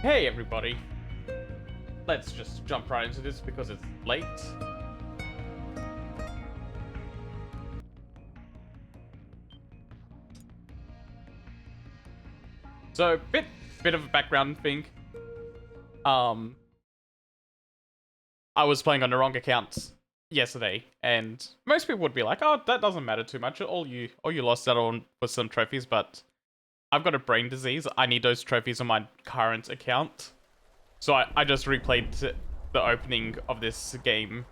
Hey everybody. Let's just jump right into this because it's late. So, bit of a background thing. I was playing on the wrong account yesterday, and most people would be like, "Oh, that doesn't matter too much. All you lost out on was some trophies." But I've got a brain disease. I need those trophies on my current account. So I just replayed the opening of this game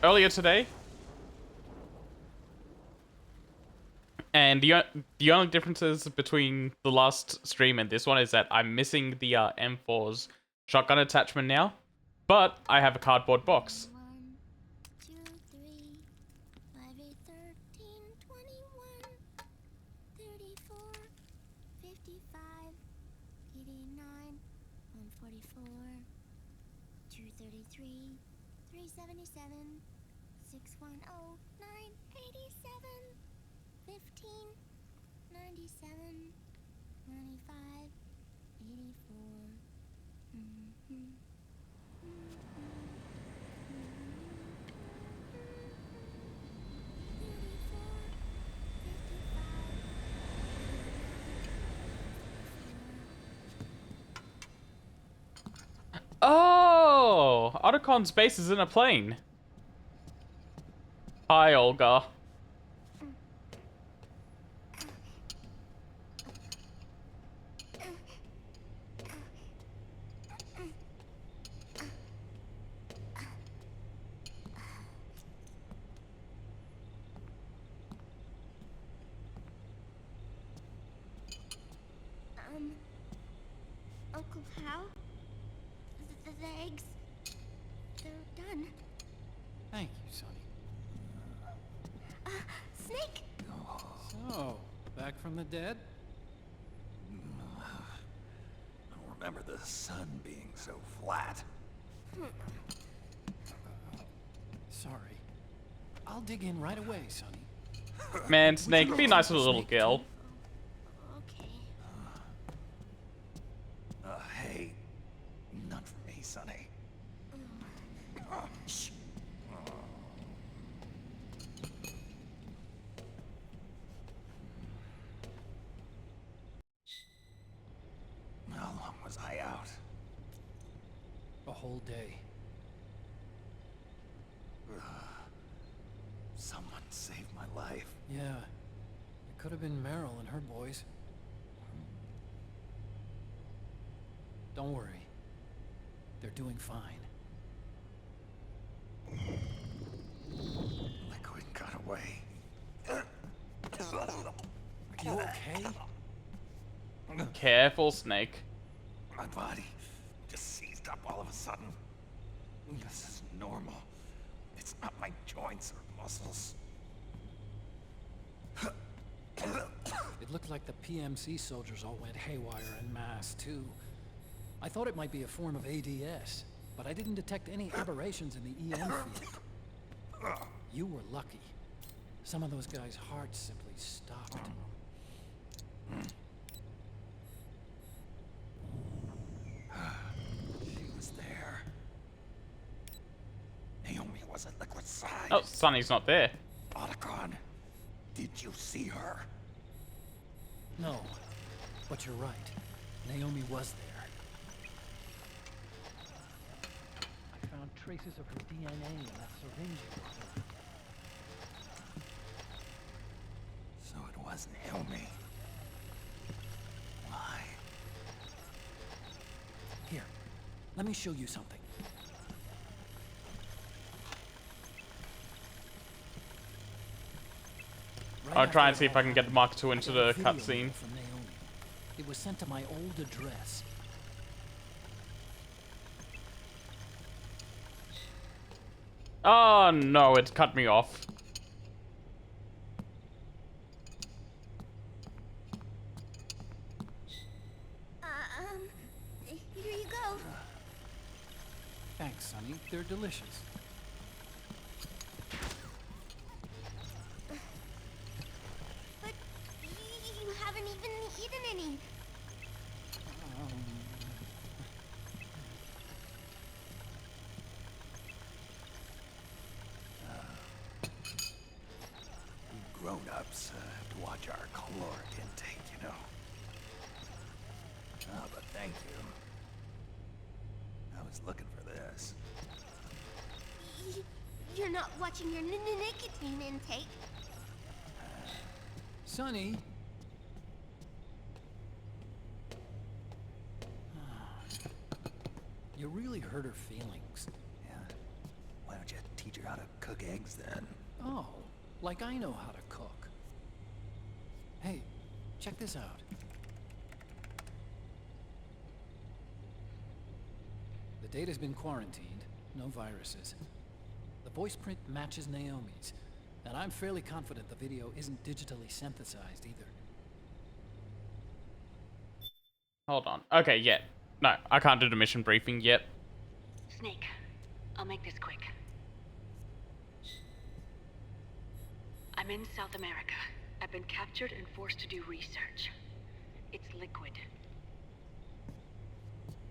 earlier today, and the only differences between the last stream and this one is that I'm missing the M4's shotgun attachment now, but I have a cardboard box. 1, 2, 3, 5, 8, 13, 21, 34, 55, 89, 144, 233, 377, 610, 987, 15, 97, 95, 84. Oh, Ottocon's base is in a plane. Hi, Olga. Uncle Hal? The eggs, they're done. Thank you, Sonny. Snake! So, back from the dead? I don't remember the sun being so flat. Sorry. I'll dig in right away, Sonny. Man, Snake, be nice to the little girl. Okay. Hey, none for me, Sonny. Shh. How long was I out? A whole day. Someone saved my life. Yeah. It could have been Meryl and her boys. Don't worry. They're doing fine. Liquid got away. Are you okay? Careful, Snake. My body just seized up all of a sudden. This is normal. It's not my joints or muscles. It looked like the PMC soldiers all went haywire en masse, too. I thought it might be a form of ADS, but I didn't detect any aberrations in the EM field. You were lucky. Some of those guys' hearts simply stopped. She was there. Naomi was at Liquid's side. Oh, Sonny's not there. Otacon, did you see her? No, but you're right. Naomi was there. I found traces of her DNA in that syringe. So it was Naomi. Why? Here, let me show you something. I'll try and see if I can get Mark II into the cutscene. From Naomi. It was sent to my old address. Oh no, it cut me off. Here you go. Thanks, Sonny. They're delicious. But you haven't even eaten any. grown-ups have to watch our caloric intake, you know. Ah, but thank you. I was looking for this. You're not watching your nicotine intake. Sonny. You really hurt her feelings. Yeah. Why don't you teach her how to cook eggs then? Oh, like I know how to cook. Hey, check this out. The data's been quarantined, no viruses. The voice print matches Naomi's, and I'm fairly confident the video isn't digitally synthesized either. Hold on. Okay, yeah. No, I can't do the mission briefing yet. Snake, I'll make this quick. I'm in South America. I've been captured and forced to do research. It's Liquid.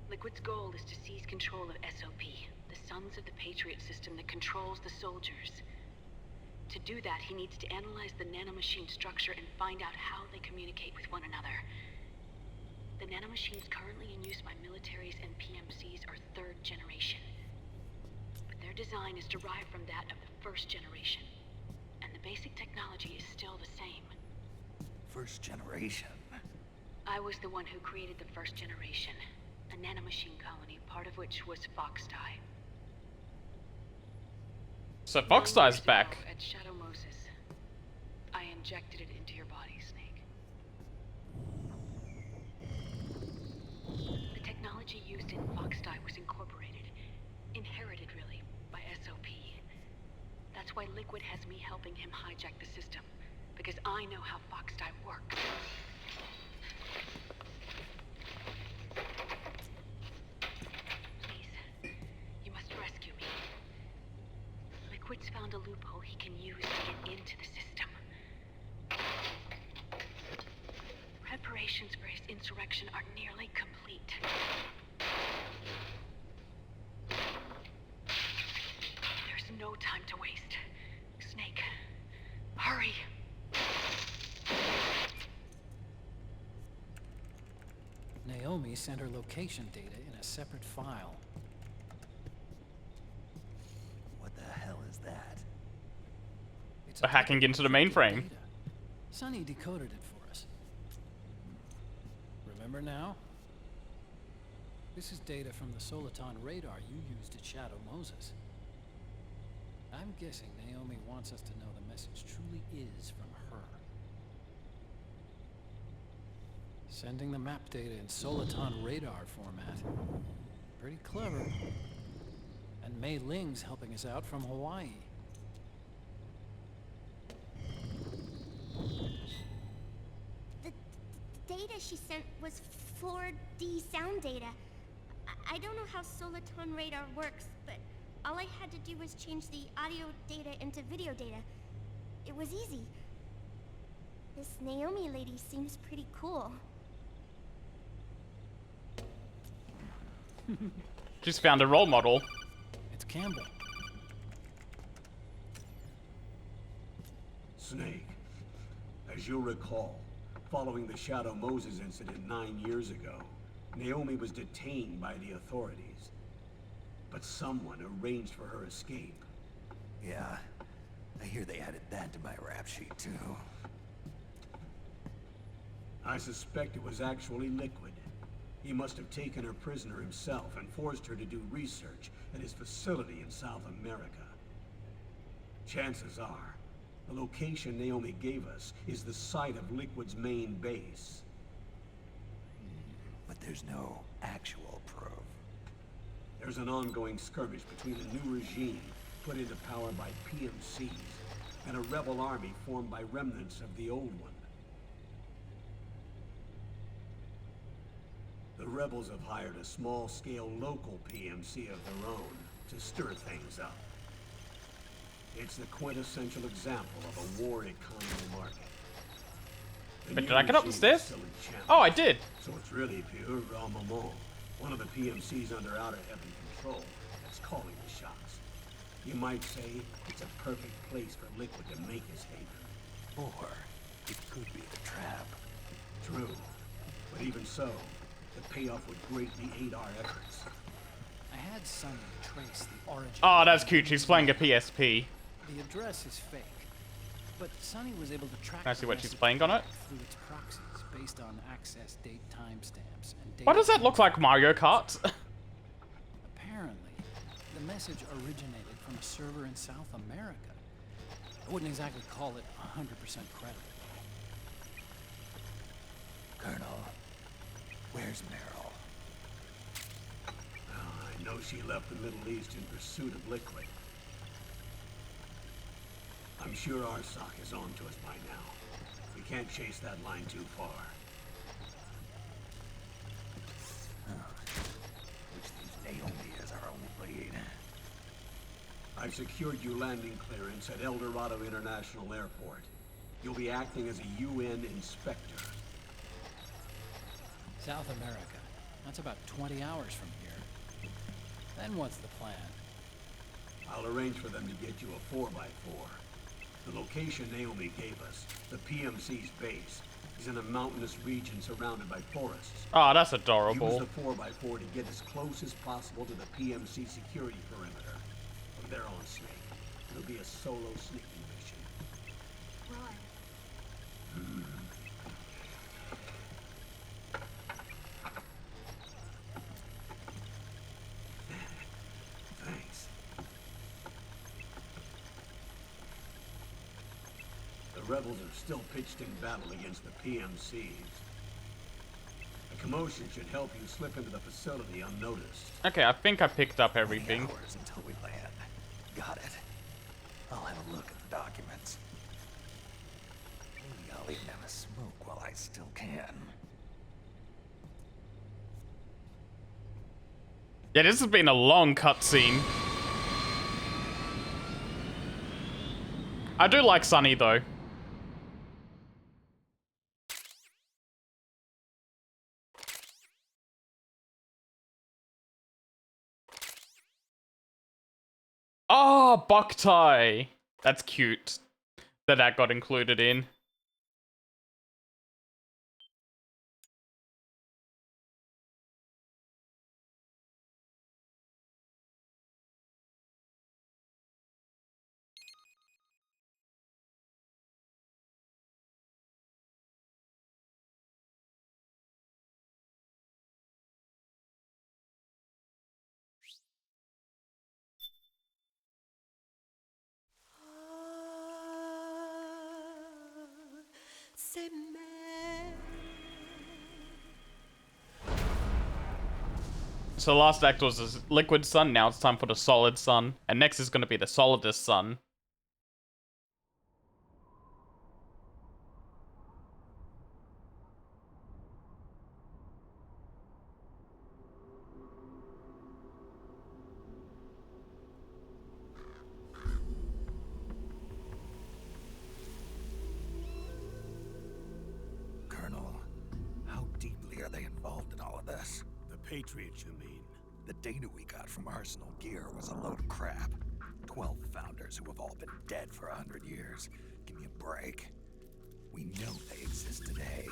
Liquid's goal is to seize control of SOP, the Sons of the Patriot system that controls the soldiers. To do that, he needs to analyze the nanomachine structure and find out how they communicate with one another. The nanomachines currently in use by militaries and PMCs are third generation. But their design is derived from that of the first generation. And the basic technology is still the same. First generation. I was the one who created the first generation. A nanomachine colony, part of which was Foxdie. So 9 Foxdie's years ago, back. at Shadow Moses, I injected it into your body, Snake. The technology used in Foxdie was inherited really, by SOP. That's why Liquid has me helping him hijack the system, because I know how Foxdie works. Please, you must rescue me. Liquid's found a loophole he can use to get into the system. Preparations for his insurrection are nearly complete. There's no time to waste. Snake, hurry! Naomi sent her location data in a separate file. What the hell is that? It's For hacking into the mainframe. data. Sonny decoded it for us. Remember now? This is data from the Soliton radar you used at Shadow Moses. I'm guessing Naomi wants us to know the message truly is from her. Sending the map data in Soliton radar format. Pretty clever. And Mei Ling's helping us out from Hawaii. The data she sent was 4D sound data. I don't know how Soliton radar works, but all I had to do was change the audio data into video data. It was easy. This Naomi lady seems pretty cool. Just found a role model. It's Campbell. Snake, as you'll recall, following the Shadow Moses incident 9 years ago, Naomi was detained by the authorities. But someone arranged for her escape. Yeah, I hear they added that to my rap sheet too. I suspect it was actually Liquid. He must have taken her prisoner himself and forced her to do research at his facility in South America. Chances are, the location Naomi gave us is the site of Liquid's main base. But there's no actual proof. There's an ongoing skirmish between the new regime put into power by PMCs and a rebel army formed by remnants of the old one. The rebels have hired a small-scale local PMC of their own to stir things up. It's the quintessential example of a war economy market. The But new did I get up the regime is stairs? still in shambles, Oh, I did. so it's really pure Ramamon, one of the PMCs under Outer Heaven control, that's calling the shots. You might say it's a perfect place for Liquid to make his haven. Or it could be a trap. True. But even so, the payoff would greatly aid our efforts. I had Sonny trace the origin. Oh, that's cute. She's playing a PSP. The address is fake, but Sonny was able to track. Can I see the what she's message playing on it? through its proxies based on access date timestamps and data. Why does that look like Mario Kart? Apparently, the message originated from a server in South America. I wouldn't exactly call it 100% credible. Colonel, where's Meryl? I know she left the Middle East in pursuit of Liquid. I'm sure Arsak is on to us by now. We can't chase that line too far. Which leaves Naomi as our only lead. I've secured you landing clearance at El Dorado International Airport. You'll be acting as a UN inspector. South America. That's about 20 hours from here. Then what's the plan? I'll arrange for them to get you a 4x4. The location Naomi gave us, the PMC's base, is in a mountainous region surrounded by forests. Oh, that's Use adorable. the 4x4 to get as close as possible to the PMC security perimeter. From there on, Snake, it'll be a solo sneaking mission. Run. Thanks. The rebels are still pitched in battle against the PMCs. The commotion should help you slip into the facility unnoticed. Okay, I think I picked up everything. Hours until we land. Got it. I'll have a look at the documents. Maybe I'll even have a smoke while I still can. Yeah, this has been a long cutscene. I do like Sonny though. Oh, Boktai. That's cute that got included in. So the last act was the Liquid Sun, now it's time for the Solid Sun. And next is going to be the Solidus Sun. Colonel, how deeply are they involved in all of this? The Patriots, you mean? The data we got from Arsenal Gear was a load of crap. 12 founders who have all been dead for 100 years. Give me a break. We know they exist today.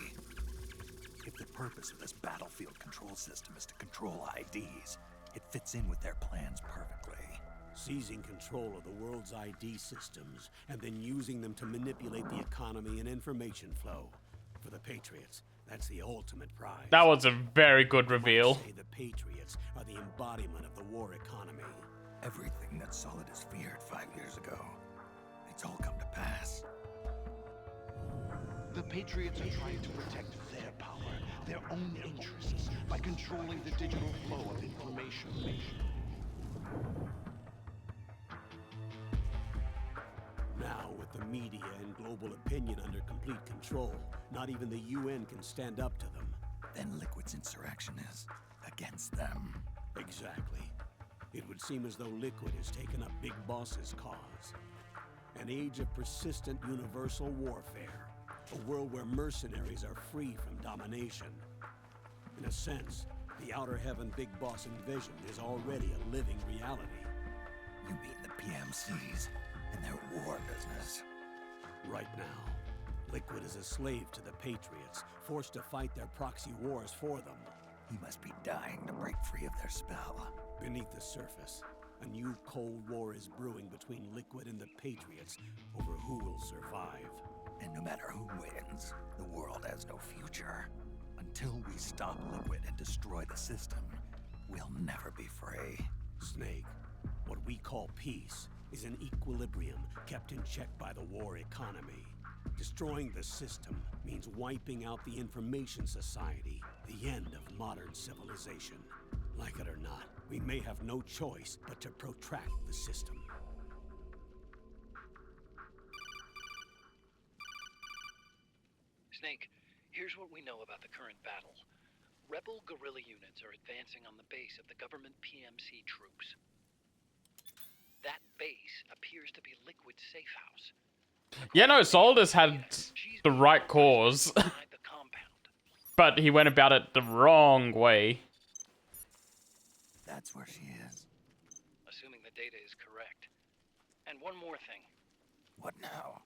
If the purpose of this battlefield control system is to control IDs, it fits in with their plans perfectly. Seizing control of the world's ID systems and then using them to manipulate the economy and information flow. For the Patriots, that's the ultimate prize. That was a very good reveal. Say the Patriots are the embodiment of the war economy. Everything that Solidus feared 5 years ago, it's all come to pass. The Patriots are trying to protect their power, their own interests, by controlling the digital flow of information. Now, with the media and global opinion under complete control, not even the UN can stand up to them. Then Liquid's insurrection is against them. Exactly. It would seem as though Liquid has taken up Big Boss's cause. An age of persistent universal warfare. A world where mercenaries are free from domination. In a sense, the Outer Heaven Big Boss envisioned is already a living reality. You mean the PMCs and their war business? Right now, Liquid is a slave to the Patriots, forced to fight their proxy wars for them. He must be dying to break free of their spell. Beneath the surface, a new Cold War is brewing between Liquid and the Patriots over who will survive. And no matter who wins, the world has no future. Until we stop Liquid and destroy the system, we'll never be free. Snake, what we call peace is an equilibrium kept in check by the war economy. Destroying the system means wiping out the information society, the end of modern civilization. Like it or not, we may have no choice but to protract the system. Snake, here's what we know about the current battle. Rebel guerrilla units are advancing on the base of the government PMC troops. That base appears to be Liquid's safe house. Yeah, no, Solidus had the right cause, Inside the compound. but he went about it the wrong way. That's where she is. Assuming the data is correct. And one more thing. What now?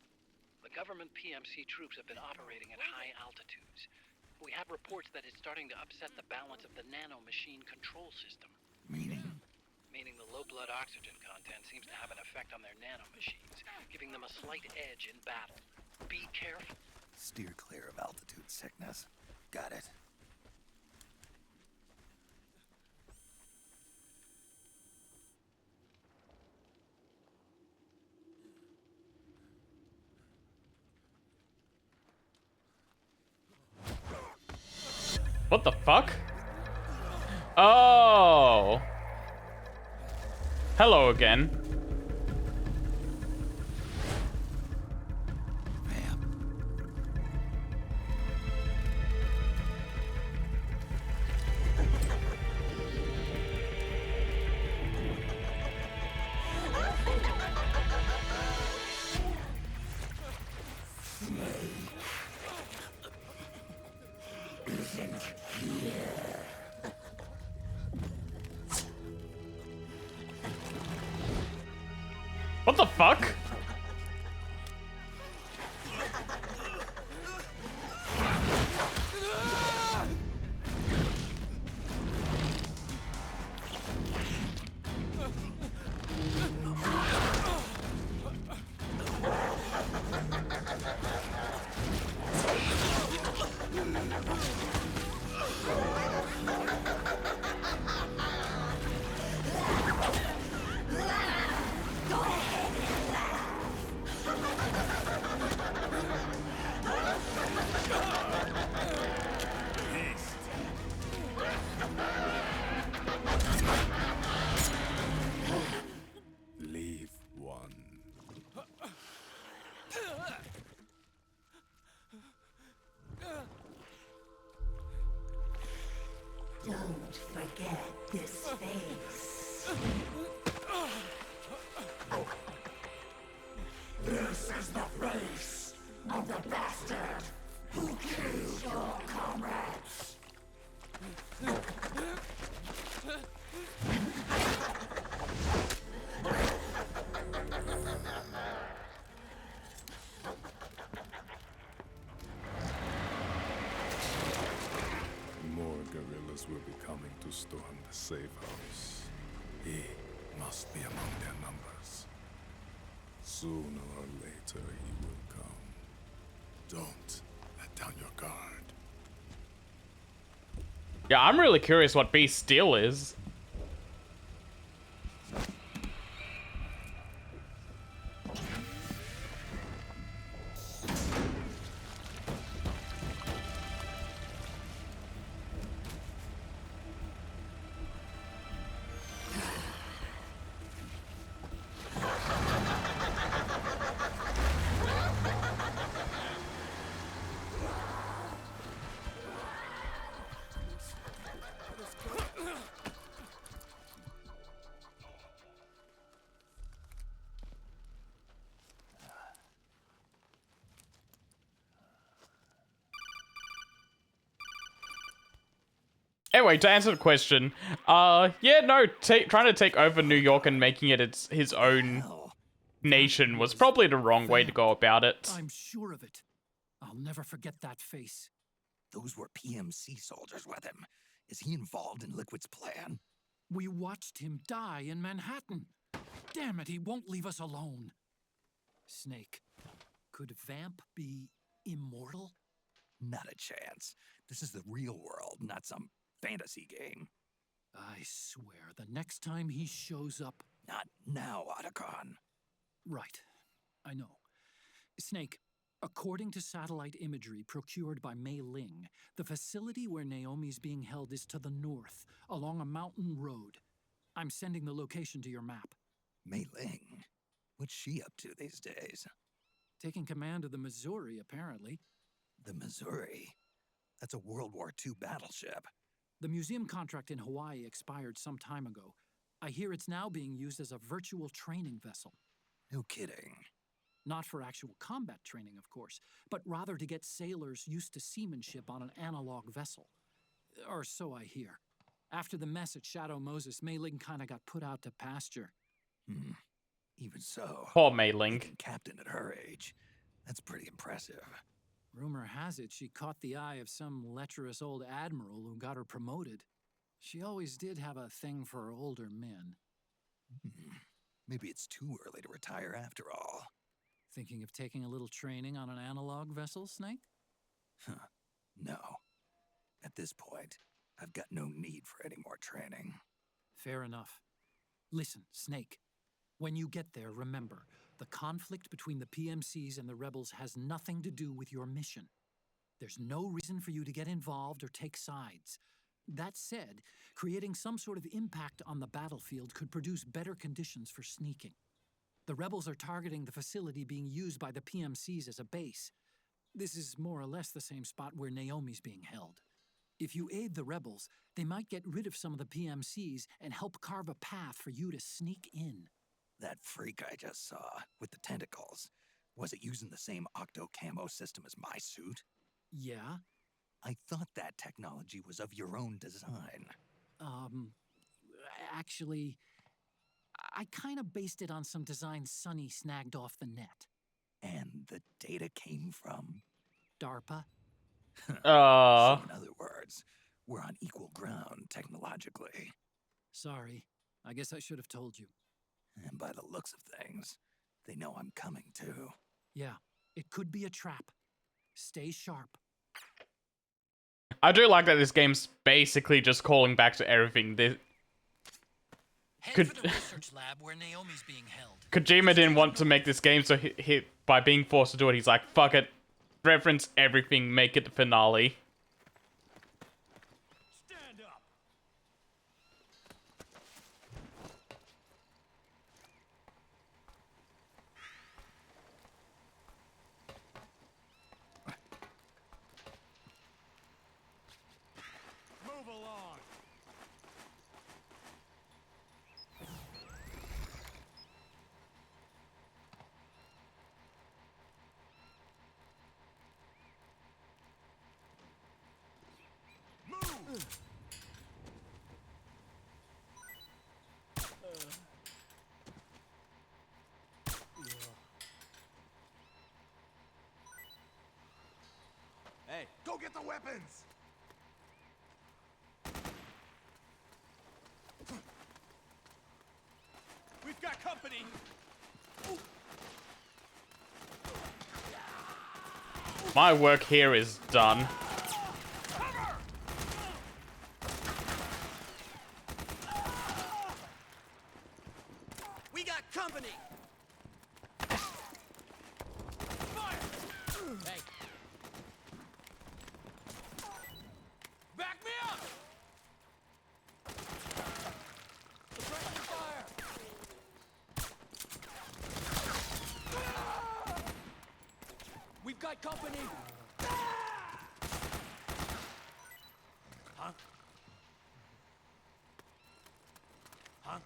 The government PMC troops have been operating at high altitudes. We have reports that it's starting to upset the balance of the nano-machine control system. Meaning? Meaning the low blood oxygen content seems to have an effect on their nano-machines, giving them a slight edge in battle. Be careful. Steer clear of altitude sickness. Got it. What the fuck? Oh. Hello again. What the fuck? Leave one. Don't forget this face. This is the face of the bastard who killed your comrades. More guerrillas will be coming to storm the safe house. He must be among their numbers. Sooner or later he will come. Don't let down your guard. Yeah, I'm really curious what Beast Steel is. Anyway, to answer the question, yeah, no, trying to take over New York and making it his own nation was probably the wrong way to go about it. I'm sure of it. I'll never forget that face. Those were PMC soldiers with him. Is he involved in Liquid's plan? We watched him die in Manhattan. Damn it, he won't leave us alone. Snake, could Vamp be immortal? Not a chance. This is the real world, not some fantasy game. I swear, the next time he shows up... Not now, Otacon. Right. I know. Snake, according to satellite imagery procured by Mei Ling, the facility where Naomi's being held is to the north, along a mountain road. I'm sending the location to your map. Mei Ling? What's she up to these days? Taking command of the Missouri, apparently. The Missouri? That's a World War II battleship. The museum contract in Hawaii expired some time ago. I hear it's now being used as a virtual training vessel. No kidding. Not for actual combat training, of course, but rather to get sailors used to seamanship on an analog vessel. Or so I hear. After the mess at Shadow Moses, Mei Ling kinda got put out to pasture. Even so. Poor Mei Ling. Captain at her age. That's pretty impressive. Rumor has it she caught the eye of some lecherous old admiral who got her promoted. She always did have a thing for older men. Maybe it's too early to retire after all. Thinking of taking a little training on an analog vessel, Snake? No. At this point, I've got no need for any more training. Fair enough. Listen, Snake. When you get there, remember, the conflict between the PMCs and the rebels has nothing to do with your mission. There's no reason for you to get involved or take sides. That said, creating some sort of impact on the battlefield could produce better conditions for sneaking. The rebels are targeting the facility being used by the PMCs as a base. This is more or less the same spot where Naomi's being held. If you aid the rebels, they might get rid of some of the PMCs and help carve a path for you to sneak in. That freak I just saw, with the tentacles, was it using the same octo-camo system as my suit? Yeah? I thought that technology was of your own design. Actually, I kind of based it on some design Sonny snagged off the net. And the data came from? DARPA? So in other words, we're on equal ground technologically. Sorry, I guess I should have told you. And by the looks of things, they know I'm coming too. Yeah, it could be a trap. Stay sharp. I do like that this game's basically just calling back to everything. Head for the research lab where Naomi's being held. Kojima didn't want to make this game, so by being forced to do it, he's like, fuck it. Reference everything, make it the finale. Stand up. Move along. Hey, go get the weapons! We've got company! My work here is done. We got company! Fire! Hey, Back me up! friendly fire! We've got company! Huh? Huh?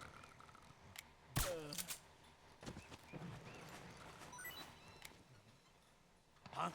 Huh?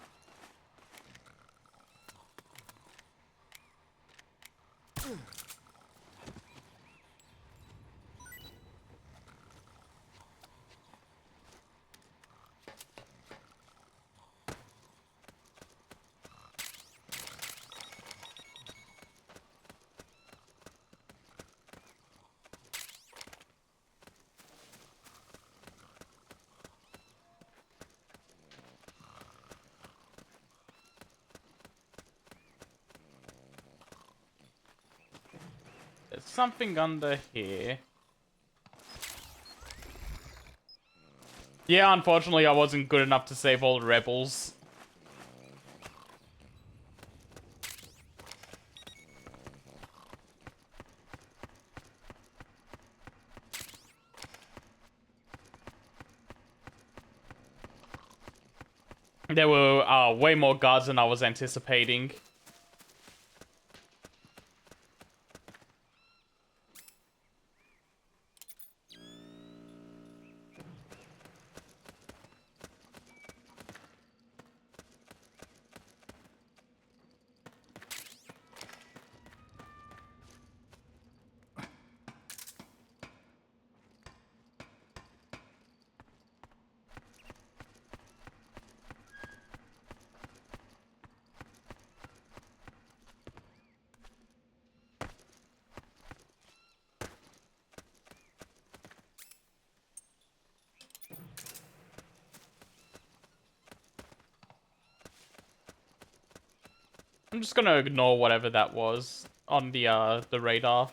There's something under here. Yeah, unfortunately I wasn't good enough to save all the rebels. There were way more guards than I was anticipating. I'm just gonna ignore whatever that was on the radar.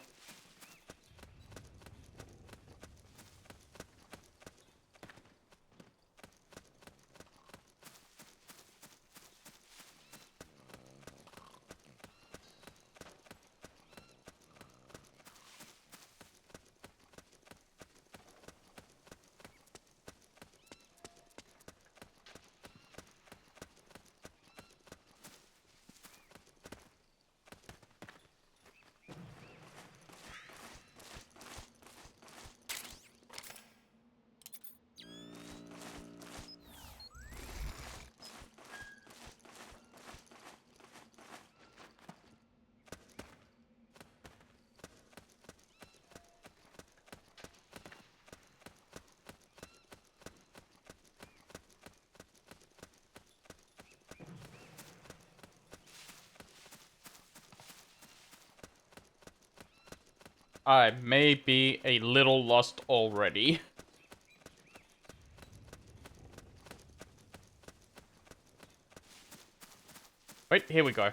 I may be a little lost already. Wait, here we go.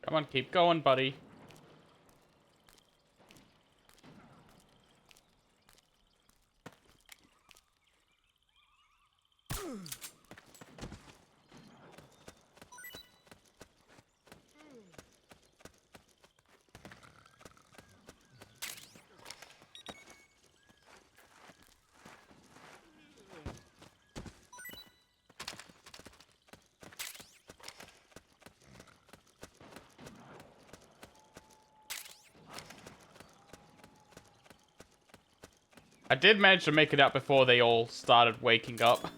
Come on, keep going, buddy. I did manage to make it out before they all started waking up.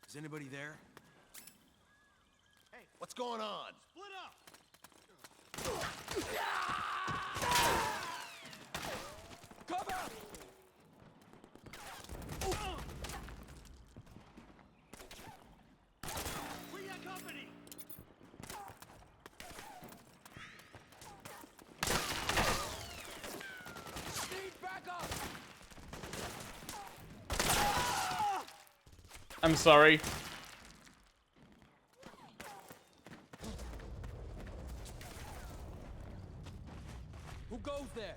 Is anybody there? Hey, what's going on? Split up! Cover! We got company! Speed back up! I'm sorry. Who goes there?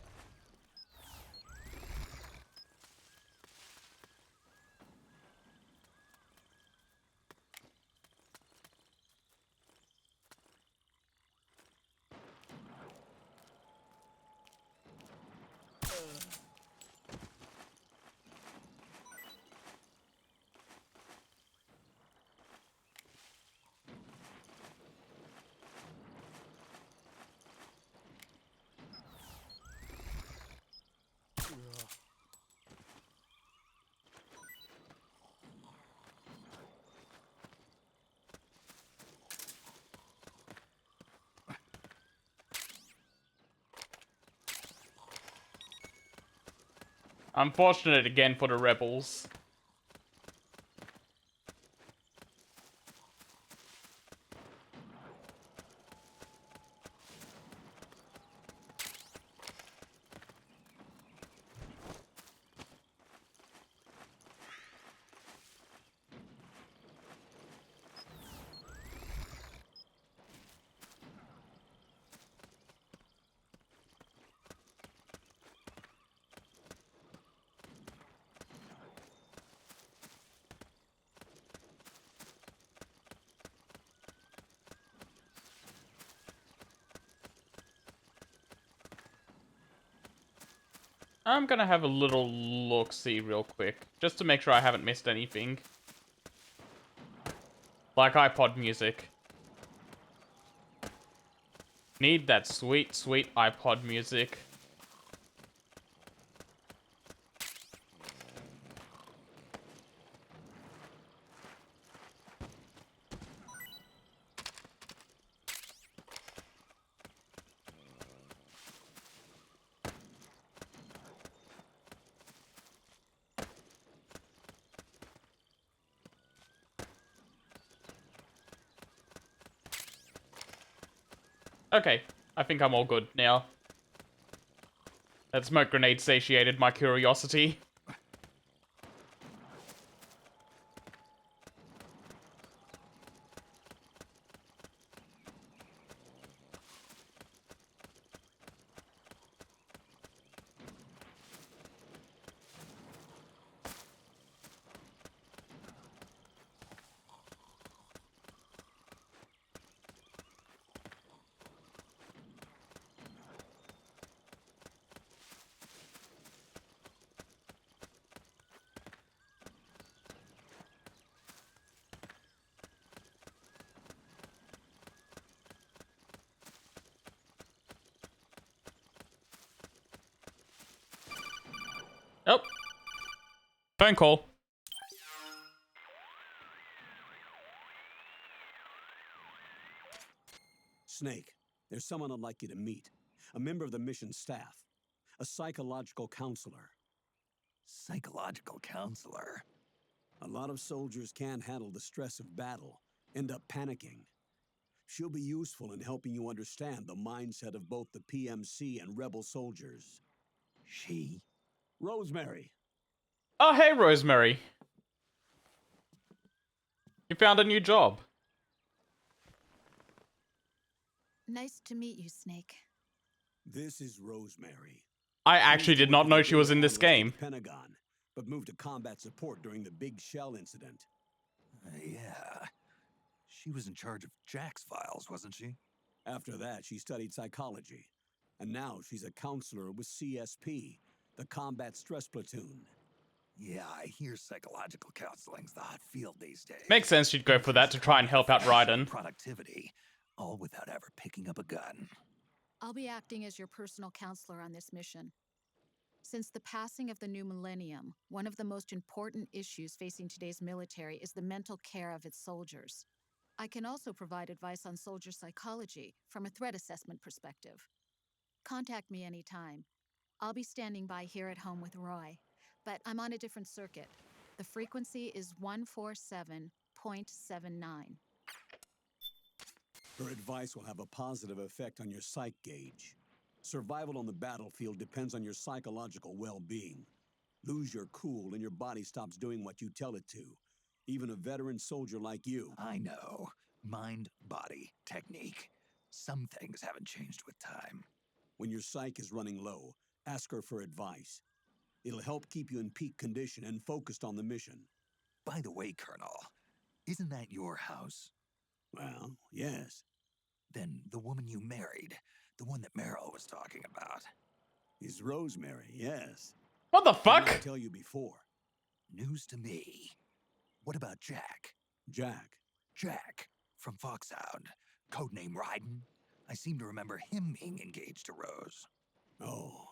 Unfortunate again for the rebels. I'm gonna have a little look-see real quick, just to make sure I haven't missed anything. Like iPod music. Need that sweet, sweet iPod music. Okay, I think I'm all good now. That smoke grenade satiated my curiosity. Oh. Phone call. Snake, there's someone I'd like you to meet. A member of the mission staff. A psychological counselor. Psychological counselor? A lot of soldiers can't handle the stress of battle, end up panicking. She'll be useful in helping you understand the mindset of both the PMC and rebel soldiers. She? Rosemary. Oh, hey, Rosemary. You found a new job. Nice to meet you, Snake. This is Rosemary. I actually Used to did work not as know a she was data in this analyst at game. the Pentagon, but moved to combat support during the Big Shell incident. Yeah. She was in charge of Jack's files, wasn't she? After that, she studied psychology. And now she's a counselor with CSP, the Combat Stress Platoon. Yeah, I hear psychological counseling's the hot field these days. Makes sense she'd go for that to try and help out Raiden. Productivity, all without ever picking up a gun. I'll be acting as your personal counselor on this mission. Since the passing of the new millennium, one of the most important issues facing today's military is the mental care of its soldiers. I can also provide advice on soldier psychology from a threat assessment perspective. Contact me anytime. I'll be standing by here at home with Roy, but I'm on a different circuit. The frequency is 147.79. Her advice will have a positive effect on your psych gauge. Survival on the battlefield depends on your psychological well-being. Lose your cool and your body stops doing what you tell it to. Even a veteran soldier like you. I know. Mind, body, technique. Some things haven't changed with time. When your psyche is running low, ask her for advice. It'll help keep you in peak condition and focused on the mission. By the way, Colonel, isn't that your house? Well, yes. Then the woman you married, the one that Meryl was talking about. He's Rosemary, yes. What the What did I fuck? tell you before? News to me. What about Jack? Jack. Jack, from Foxhound. Codename Ryden. I seem to remember him being engaged to Rose. Oh,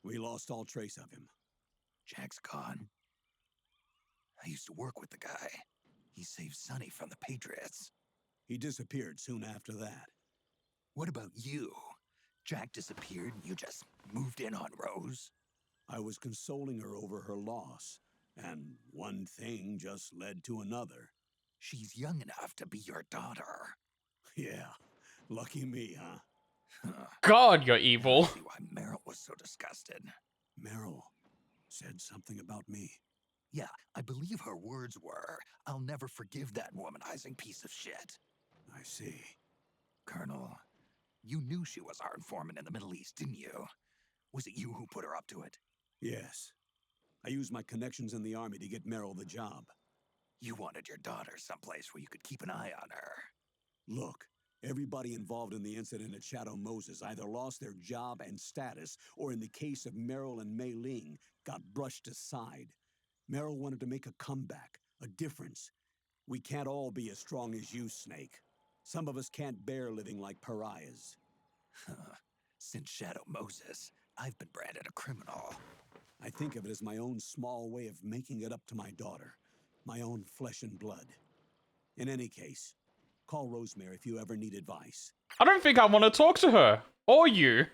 we lost all trace of him. Jack's gone. I used to work with the guy. He saved Sonny from the Patriots. He disappeared soon after that. What about you? Jack disappeared and you just moved in on Rose? I was consoling her over her loss, and one thing just led to another. She's young enough to be your daughter. Yeah, lucky me, huh? God, you're Now I evil. see why Meryl was so disgusted. Meryl said something about me. Yeah, I believe her words were, "I'll never forgive that womanizing piece of shit." I see. Colonel, you knew she was our informant in the Middle East, didn't you? Was it you who put her up to it? Yes. I used my connections in the army to get Meryl the job. You wanted your daughter someplace where you could keep an eye on her. Look, everybody involved in the incident at Shadow Moses either lost their job and status, or in the case of Meryl and Mei Ling, got brushed aside. Meryl wanted to make a comeback, a difference. We can't all be as strong as you, Snake. Some of us can't bear living like pariahs. Since Shadow Moses, I've been branded a criminal. I think of it as my own small way of making it up to my daughter, my own flesh and blood. In any case, call Rosemary if you ever need advice. I don't think I want to talk to her. Or you.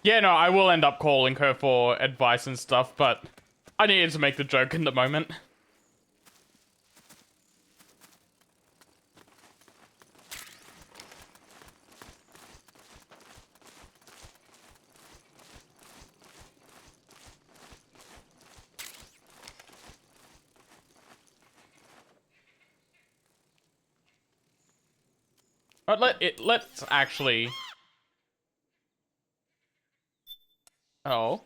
Yeah, no, I will end up calling her for advice and stuff, but I needed to make the joke in the moment. But let's actually... Oh.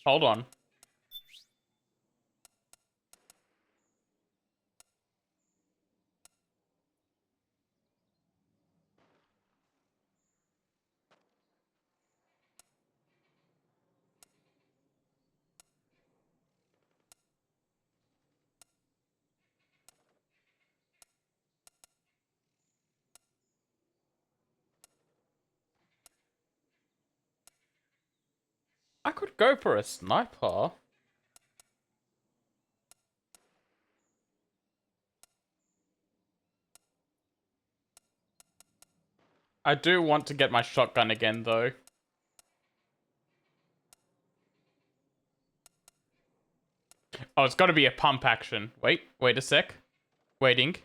Hold on. I could go for a sniper. I do want to get my shotgun again, though. Oh, it's got to be a pump action. Wait a sec. Waiting.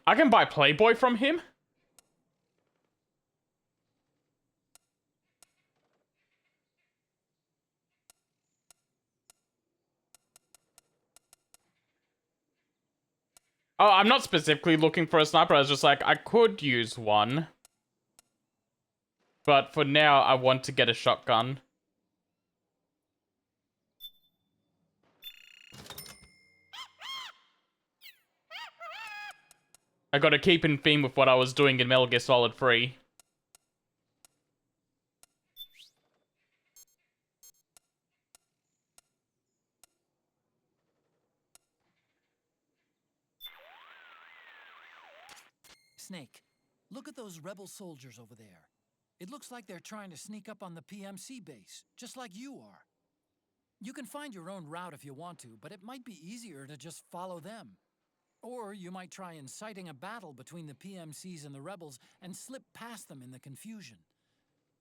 I can buy Playboy from him? Oh, I'm not specifically looking for a sniper. I was just like, I could use one. But for now, I want to get a shotgun. I gotta keep in theme with what I was doing in Metal Gear Solid 3. Snake, look at those rebel soldiers over there. It looks like they're trying to sneak up on the PMC base, just like you are. You can find your own route if you want to, but it might be easier to just follow them. Or you might try inciting a battle between the PMCs and the rebels and slip past them in the confusion.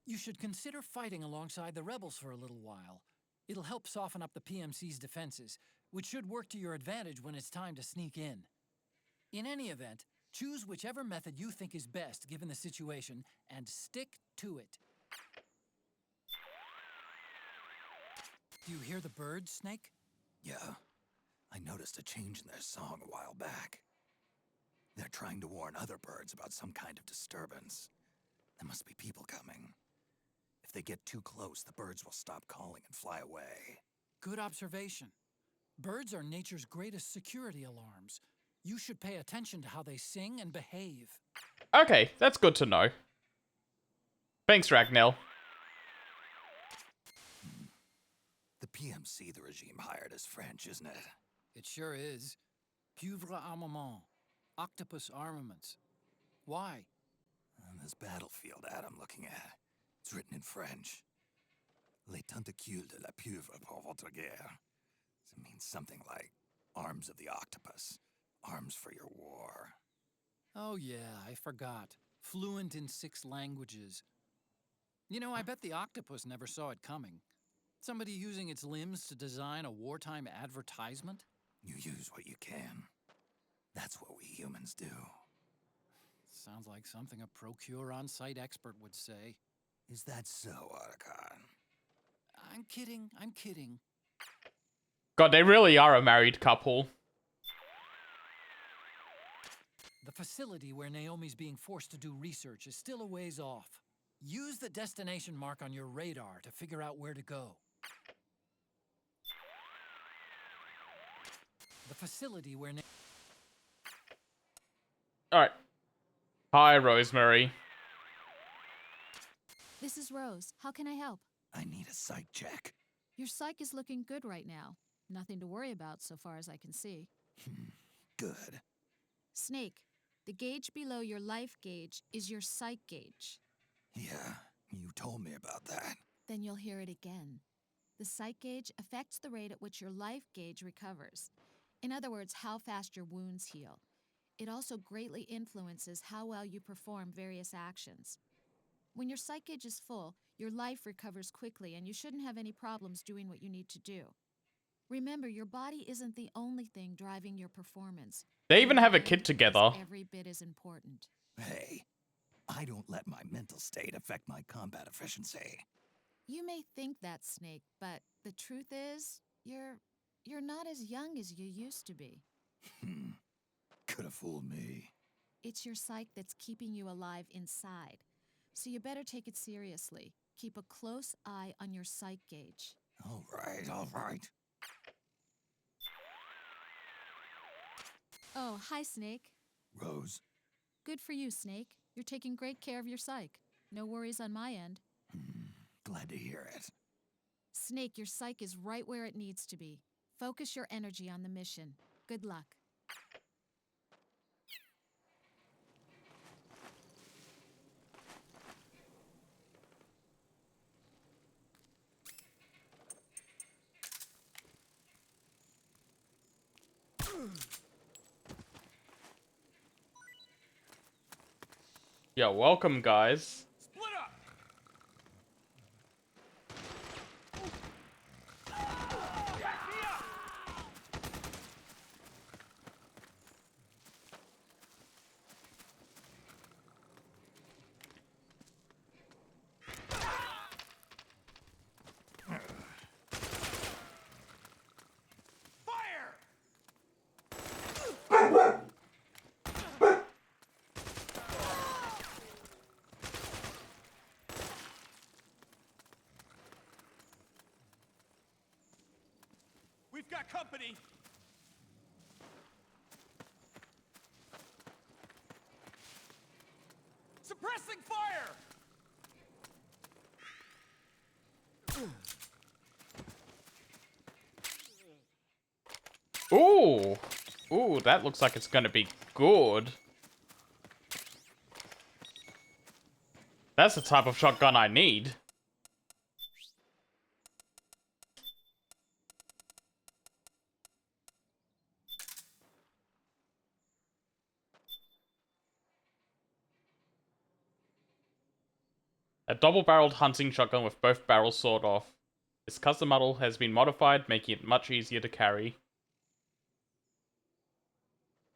You should consider fighting alongside the rebels for a little while. It'll help soften up the PMC's defenses, which should work to your advantage when it's time to sneak in. In any event, choose whichever method you think is best given the situation, and stick to it. Do you hear the birds, Snake? Yeah. I noticed a change in their song a while back. They're trying to warn other birds about some kind of disturbance. There must be people coming. If they get too close, the birds will stop calling and fly away. Good observation. Birds are nature's greatest security alarms. You should pay attention to how they sing and behave. Okay, that's good to know. Thanks, Ragnell. The PMC the regime hired is French, isn't it? It sure is. Pieuvre armement. Octopus armaments. Why? On this battlefield ad I'm looking at, it's written in French. Les tentacules de la pieuvre pour votre guerre. It means something like arms of the octopus, arms for your war. Oh yeah, I forgot. Fluent in 6 languages. You know, I bet the octopus never saw it coming. Somebody using its limbs to design a wartime advertisement? You use what you can. That's what we humans do. Sounds like something a Procure on-site expert would say. Is that so, Otacon? I'm kidding, I'm kidding. God, they really are a married couple. The facility where Naomi's being forced to do research is still a ways off. Use the destination mark on your radar to figure out where to go. The facility where Alright. Hi, Rosemary. This is Rose. How can I help? I need a psych check. Your psych is looking good right now. Nothing to worry about so far as I can see. Good. Snake, the gauge below your life gauge is your psych gauge. Yeah, you told me about that. Then you'll hear it again. The psych gauge affects the rate at which your life gauge recovers. In other words, how fast your wounds heal. It also greatly influences how well you perform various actions. When your psych gauge is full, your life recovers quickly and you shouldn't have any problems doing what you need to do. Remember, your body isn't the only thing driving your performance. They even Your have a mind kid is together. every bit as important. Hey, I don't let my mental state affect my combat efficiency. You may think that, Snake, but the truth is, you're not as young as you used to be. Could have fooled me. It's your psyche that's keeping you alive inside. So you better take it seriously. Keep a close eye on your psych gauge. All right, all right. Oh, hi, Snake. Rose. Good for you, Snake. You're taking great care of your psyche. No worries on my end. Glad to hear it. Snake, your psyche is right where it needs to be. Focus your energy on the mission. Good luck. Yo, welcome, guys. Split up! Back me up! Fire! We've got company! Suppressing fire! Ooh. Ooh, that looks like it's gonna be good. That's the type of shotgun I need. A double-barreled hunting shotgun with both barrels sawed off. This custom model has been modified, making it much easier to carry.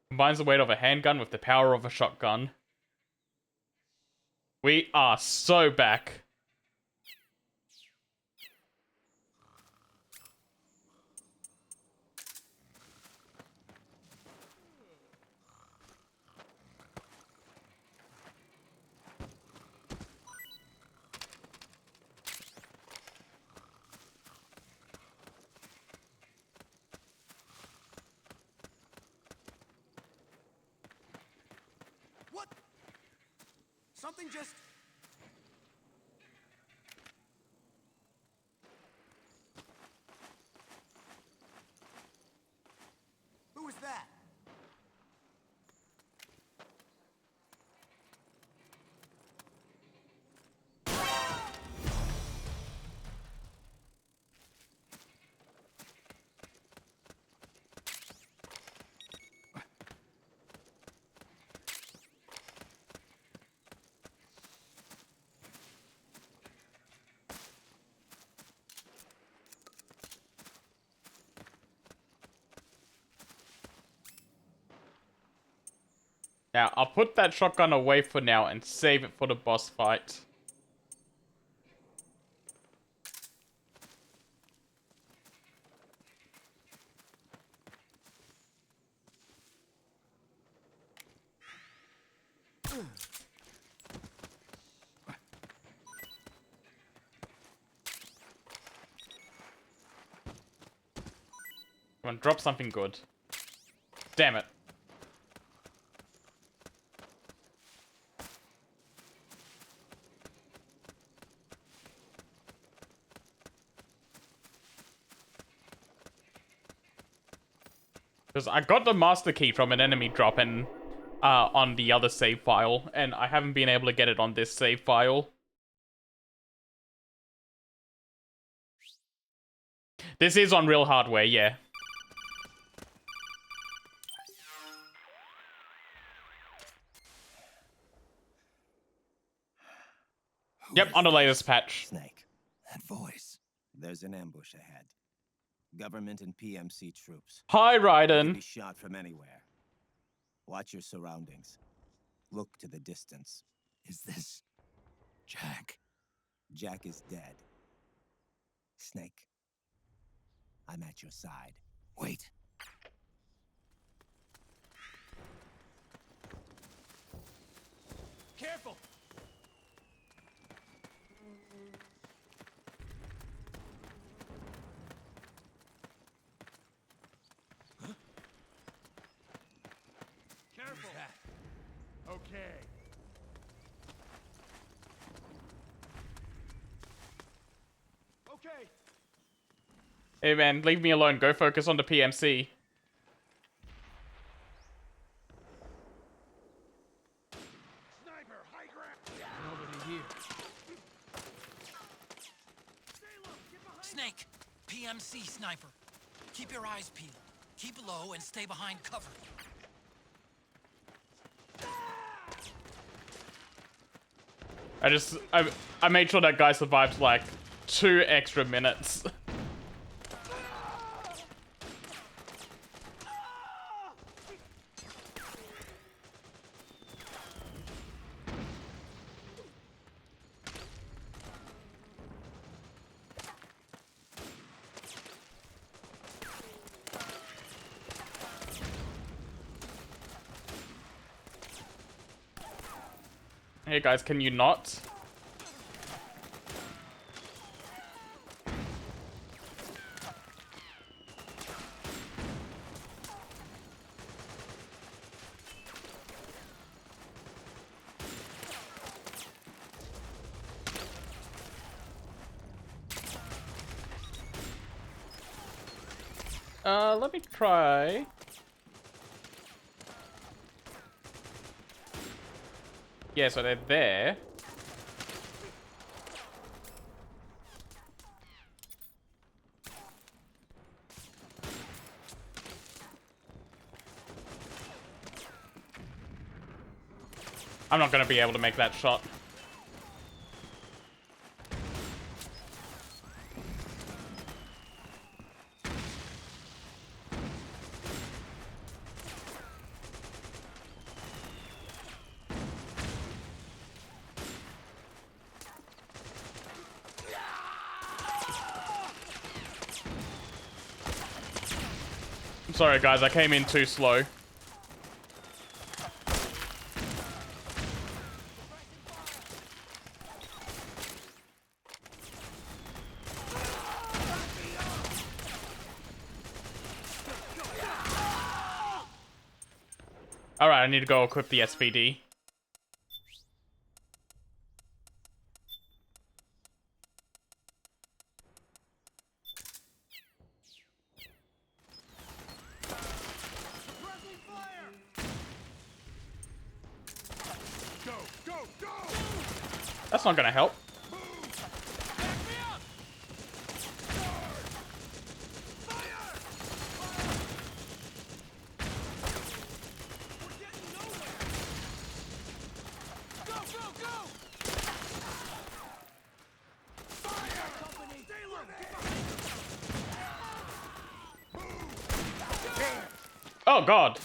Combines the weight of a handgun with the power of a shotgun. We are so back. What? Something just... Who was that? Now, I'll put that shotgun away for now and save it for the boss fight. Come on, drop something good. Damn it. Because I got the master key from an enemy drop and on the other save file, and I haven't been able to get it on this save file. This is on real hardware, yeah. Yep, on the latest patch. Snake, that voice. There's an ambush ahead. Government and PMC troops. Hi, You can Raiden. be shot from anywhere. Watch your surroundings. Look to the distance. Is this Jack? Jack is dead. Snake, I'm at your side. Wait. Careful! Careful! Okay. Okay. Hey man, leave me alone. Go focus on the PMC. Sniper, high ground. Nobody here. Stay low. Get behind. Snake, PMC sniper. Keep your eyes peeled. Keep low and stay behind cover. I made sure that guy survived like 2 extra minutes. Hey guys, can you not? Let me try. Yeah, so they're there. I'm not gonna be able to make that shot. Sorry guys, I came in too slow. Alright, I need to go equip the SVD. That's not gonna help. Oh god.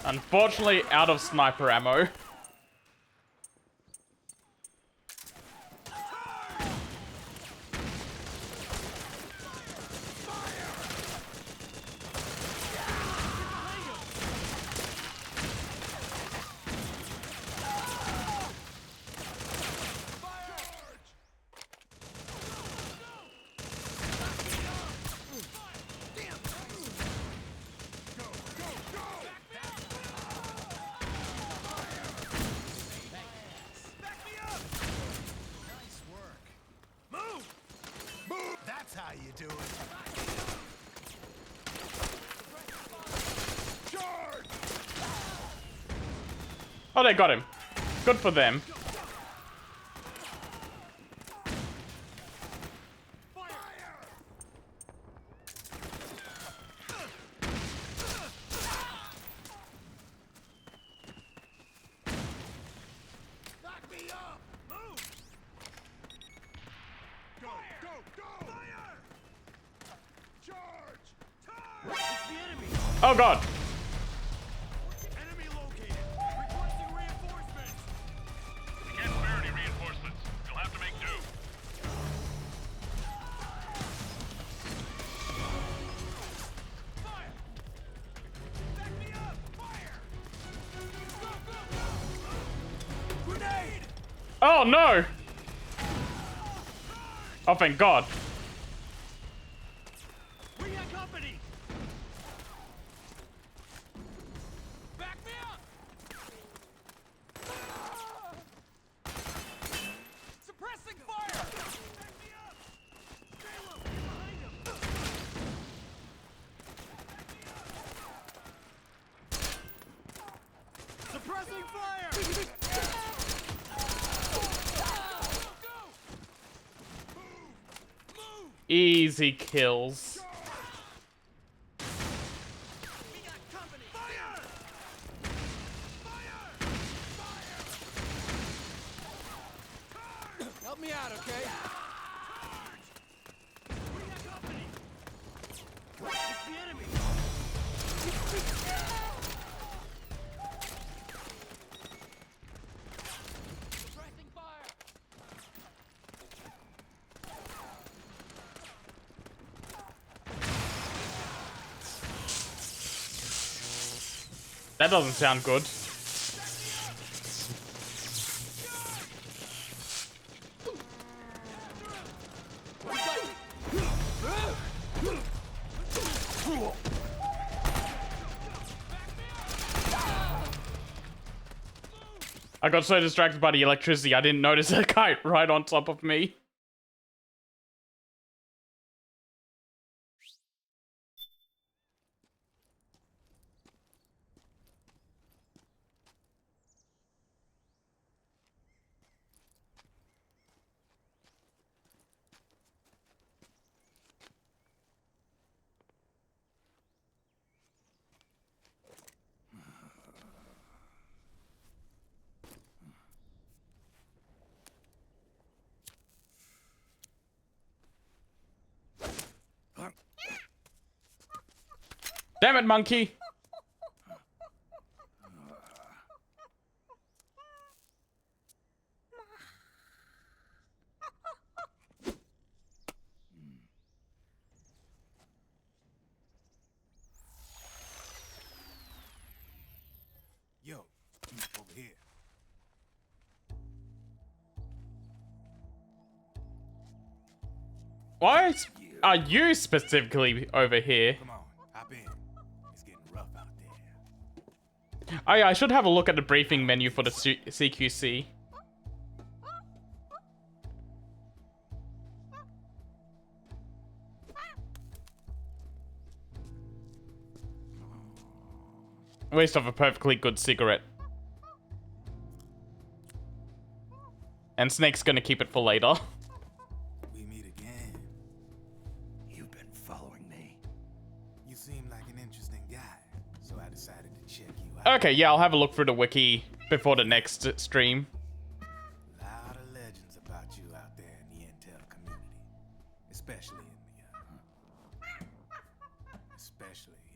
Unfortunately, out of sniper ammo. That's how you do it. Oh, they got him. Good for them. Oh god. Enemy located. Requesting reinforcements. We can't spare any reinforcements. You'll have to make do. Fire! Back me up! Fire! Go, go, go! Grenade! Oh no. Oh, thank god. We got company! Back me up! Suppressing fire! Back me up! Caleb, get behind him! Suppressing fire! Easy kills. We got company! Fire! Fire! Fire! Help me out, okay? We got company! It's the enemy! Suppressing fire! That doesn't sound good. I got so distracted by the electricity, I didn't notice a kite right on top of me. Damn it, monkey! Yo, over here. Why are you specifically over here? Come on, hop in. It's getting rough out there. Oh yeah, I should have a look at the briefing menu for the CQC. Waste of a perfectly good cigarette. And Snake's gonna keep it for later. We meet again. You've been following me. You seem like an interesting guy, so I decided to check you out. Okay, yeah, I'll have a look through the wiki before the next stream. Lot of legends about you out there in the intel community, especially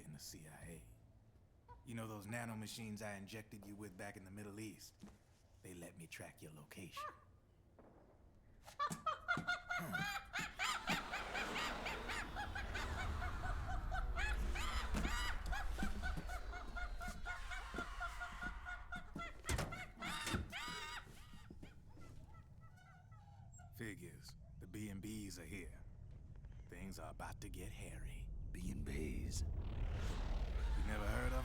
in the CIA. You know those nanomachines I injected you with back in the Middle East? They let me track your location. Figures. The B&Bs are here. Things are about to get hairy. B&Bs. You never heard of them?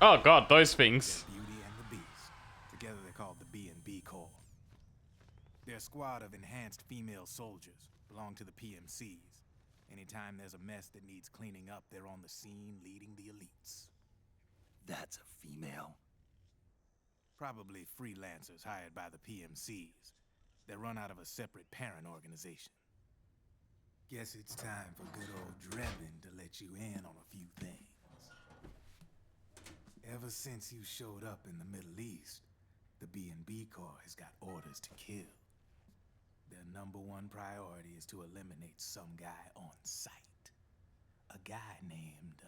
Oh god, those things. The Beauty and the Beast. Together they're called the B&B Corps. They're a squad of enhanced female soldiers, belong to the PMCs. Anytime there's a mess that needs cleaning up, they're on the scene leading the elites. That's a female. Probably freelancers hired by the PMCs. They're run out of a separate parent organization. Guess it's time for good old Drebin to let you in on a few things. Ever since you showed up in the Middle East, the B&B Corps has got orders to kill. Their #1 priority is to eliminate some guy on sight. A guy named,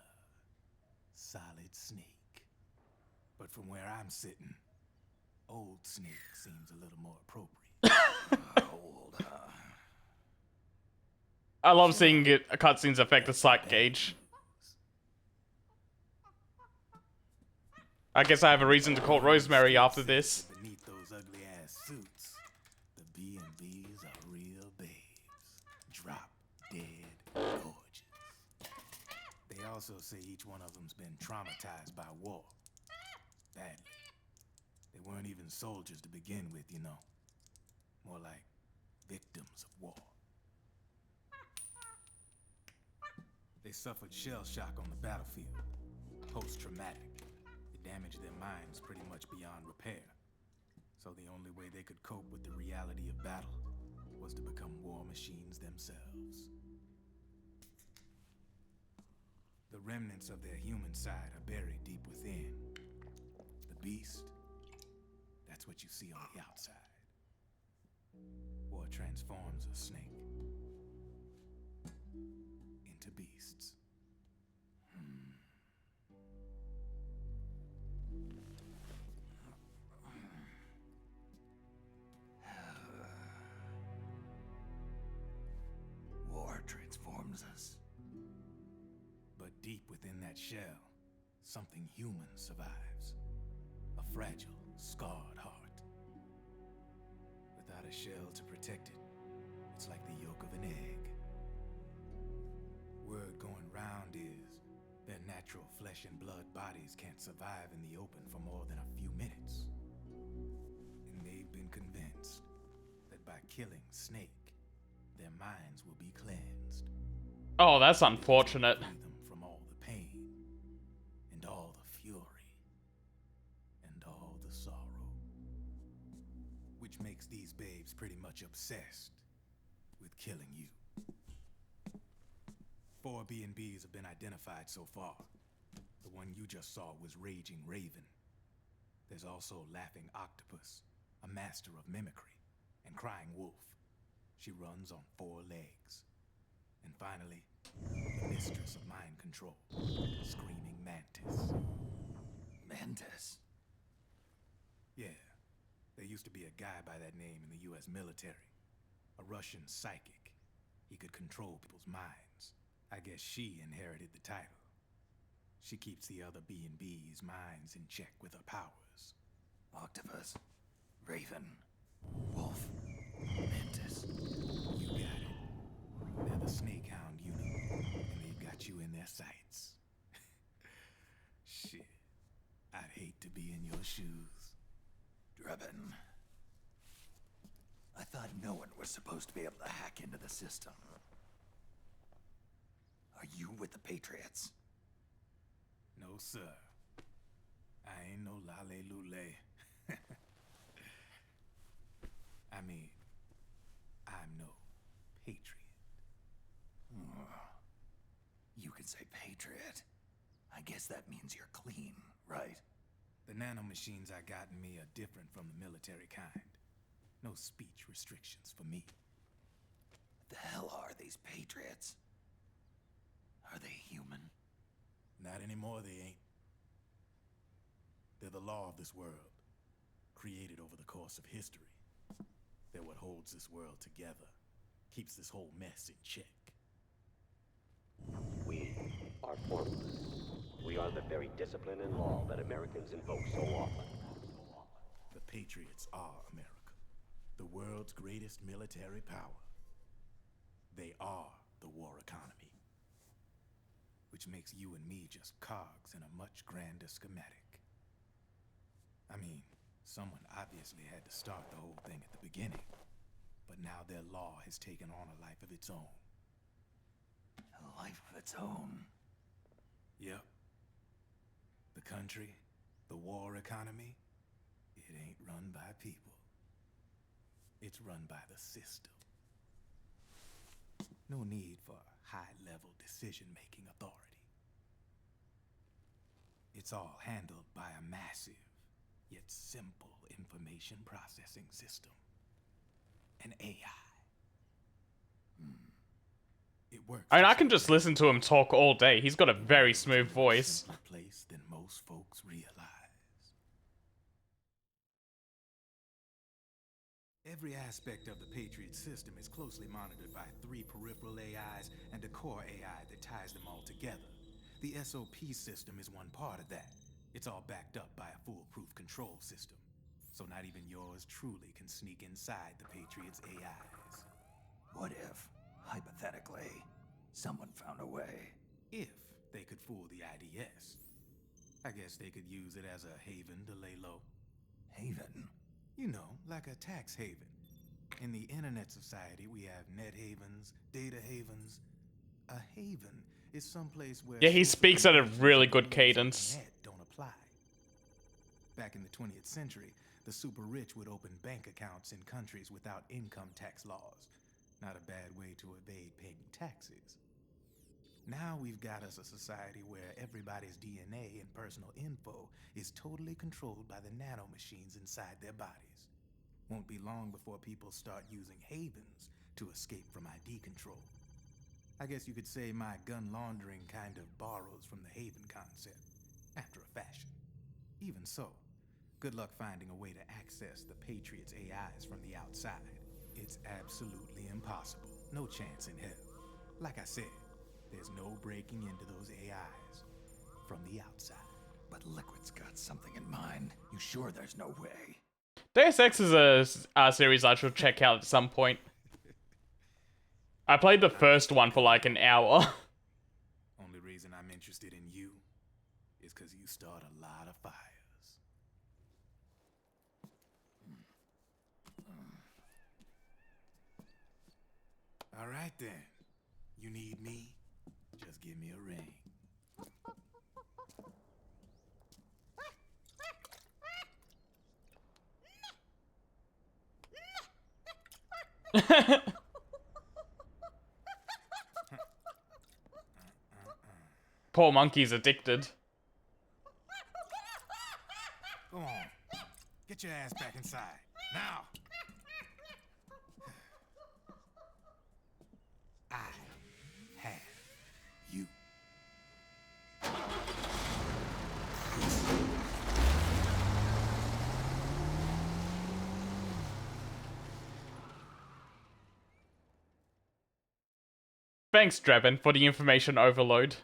Solid Snake. But from where I'm sitting, Old Snake seems a little more appropriate. I love seeing cutscenes affect the sight gauge. I guess I have a reason to call Rosemary after this. Beneath those ugly ass suits, the B&Bs are real babes. Drop dead gorgeous. They also say each one of them's been traumatized by war. Badly. They weren't even soldiers to begin with, you know. More like victims of war. They suffered shell shock on the battlefield. Post-traumatic. It damaged their minds pretty much beyond repair. So the only way they could cope with the reality of battle was to become war machines themselves. The remnants of their human side are buried deep within. The beast, that's what you see on the outside. War transforms a snake into beasts. War transforms us. But deep within that shell, something human survives. A fragile, scarred heart. Without a shell to protect it, it's like the yolk of an egg. Word going round is their natural flesh and blood bodies can't survive in the open for more than a few minutes. And they've been convinced that by killing Snake, their minds will be cleansed. Oh, that's unfortunate. Free them from all the pain, and all the fury, and all the sorrow. Which makes these babes pretty much obsessed with killing you. 4 B&Bs have been identified so far. The one you just saw was Raging Raven. There's also Laughing Octopus, a master of mimicry, and Crying Wolf. She runs on 4 legs. And finally, the mistress of mind control, Screaming Mantis. Mantis? Yeah, there used to be a guy by that name in the US military. A Russian psychic. He could control people's minds. I guess she inherited the title. She keeps the other B&B's minds in check with her powers. Octopus, Raven, Wolf, Mantis. You got it. They're the Snakehound unit, and they've got you in their sights. Shit. I'd hate to be in your shoes. Drebin. I thought no one was supposed to be able to hack into the system. Are you with the Patriots? No, sir. I ain't no lale-lule. I mean, I'm no patriot. You can say patriot. I guess that means you're clean, right? The nanomachines I got in me are different from the military kind. No speech restrictions for me. What the hell are these Patriots? Are they human? Not anymore, they ain't. They're the law of this world, created over the course of history. They're what holds this world together, keeps this whole mess in check. We are formless. We are the very discipline and law that Americans invoke so often. The Patriots are America, the world's greatest military power. They are the war economy, which makes you and me just cogs in a much grander schematic. I mean, someone obviously had to start the whole thing at the beginning, but now their law has taken on a life of its own. A life of its own? Yep. The country, the war economy, it ain't run by people. It's run by the system. No need for high-level decision-making authority. It's all handled by a massive, yet simple information processing system. An AI. It works. I mean, I can just listen to him talk all day. He's got a very smooth voice. Place than most folks realize. Every aspect of the Patriot system is closely monitored by 3 peripheral AIs and a core AI that ties them all together. The SOP system is one part of that. It's all backed up by a foolproof control system. So not even yours truly can sneak inside the Patriots' AIs. What if, hypothetically, someone found a way? If they could fool the IDS. I guess they could use it as a haven to lay low. Haven? You know, like a tax haven. In the internet society, we have net havens, data havens. A haven is someplace where... Yeah, he speaks at a really good cadence. Net don't apply. Back in the 20th century, the super rich would open bank accounts in countries without income tax laws. Not a bad way to evade paying taxes. Now we've got us a society where everybody's DNA and personal info is totally controlled by the nanomachines inside their bodies. Won't be long before people start using havens to escape from ID control. I guess you could say my gun laundering kind of borrows from the haven concept, after a fashion. Even so, good luck finding a way to access the Patriots' AIs from the outside. It's absolutely impossible. No chance in hell. Like I said, there's no breaking into those AIs from the outside. But Liquid's got something in mind. You sure there's no way? Deus Ex is a series I should check out at some point. I played the first one for like an hour. Only reason I'm interested in you is because you start a lot of fires. All right then. You need me? Just give me a ring. Poor monkey's addicted. Go on. Get your ass back inside. Now! I Thanks, Drebin, for the information overload.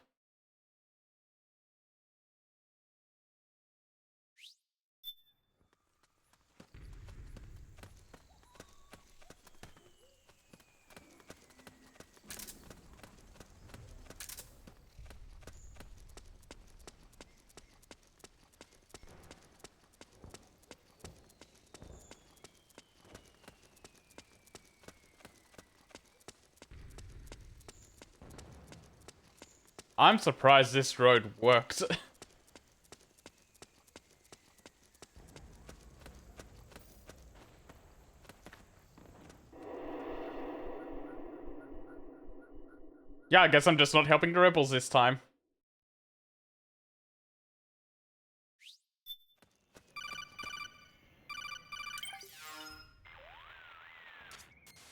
I'm surprised this road worked. Yeah, I guess I'm just not helping the rebels this time.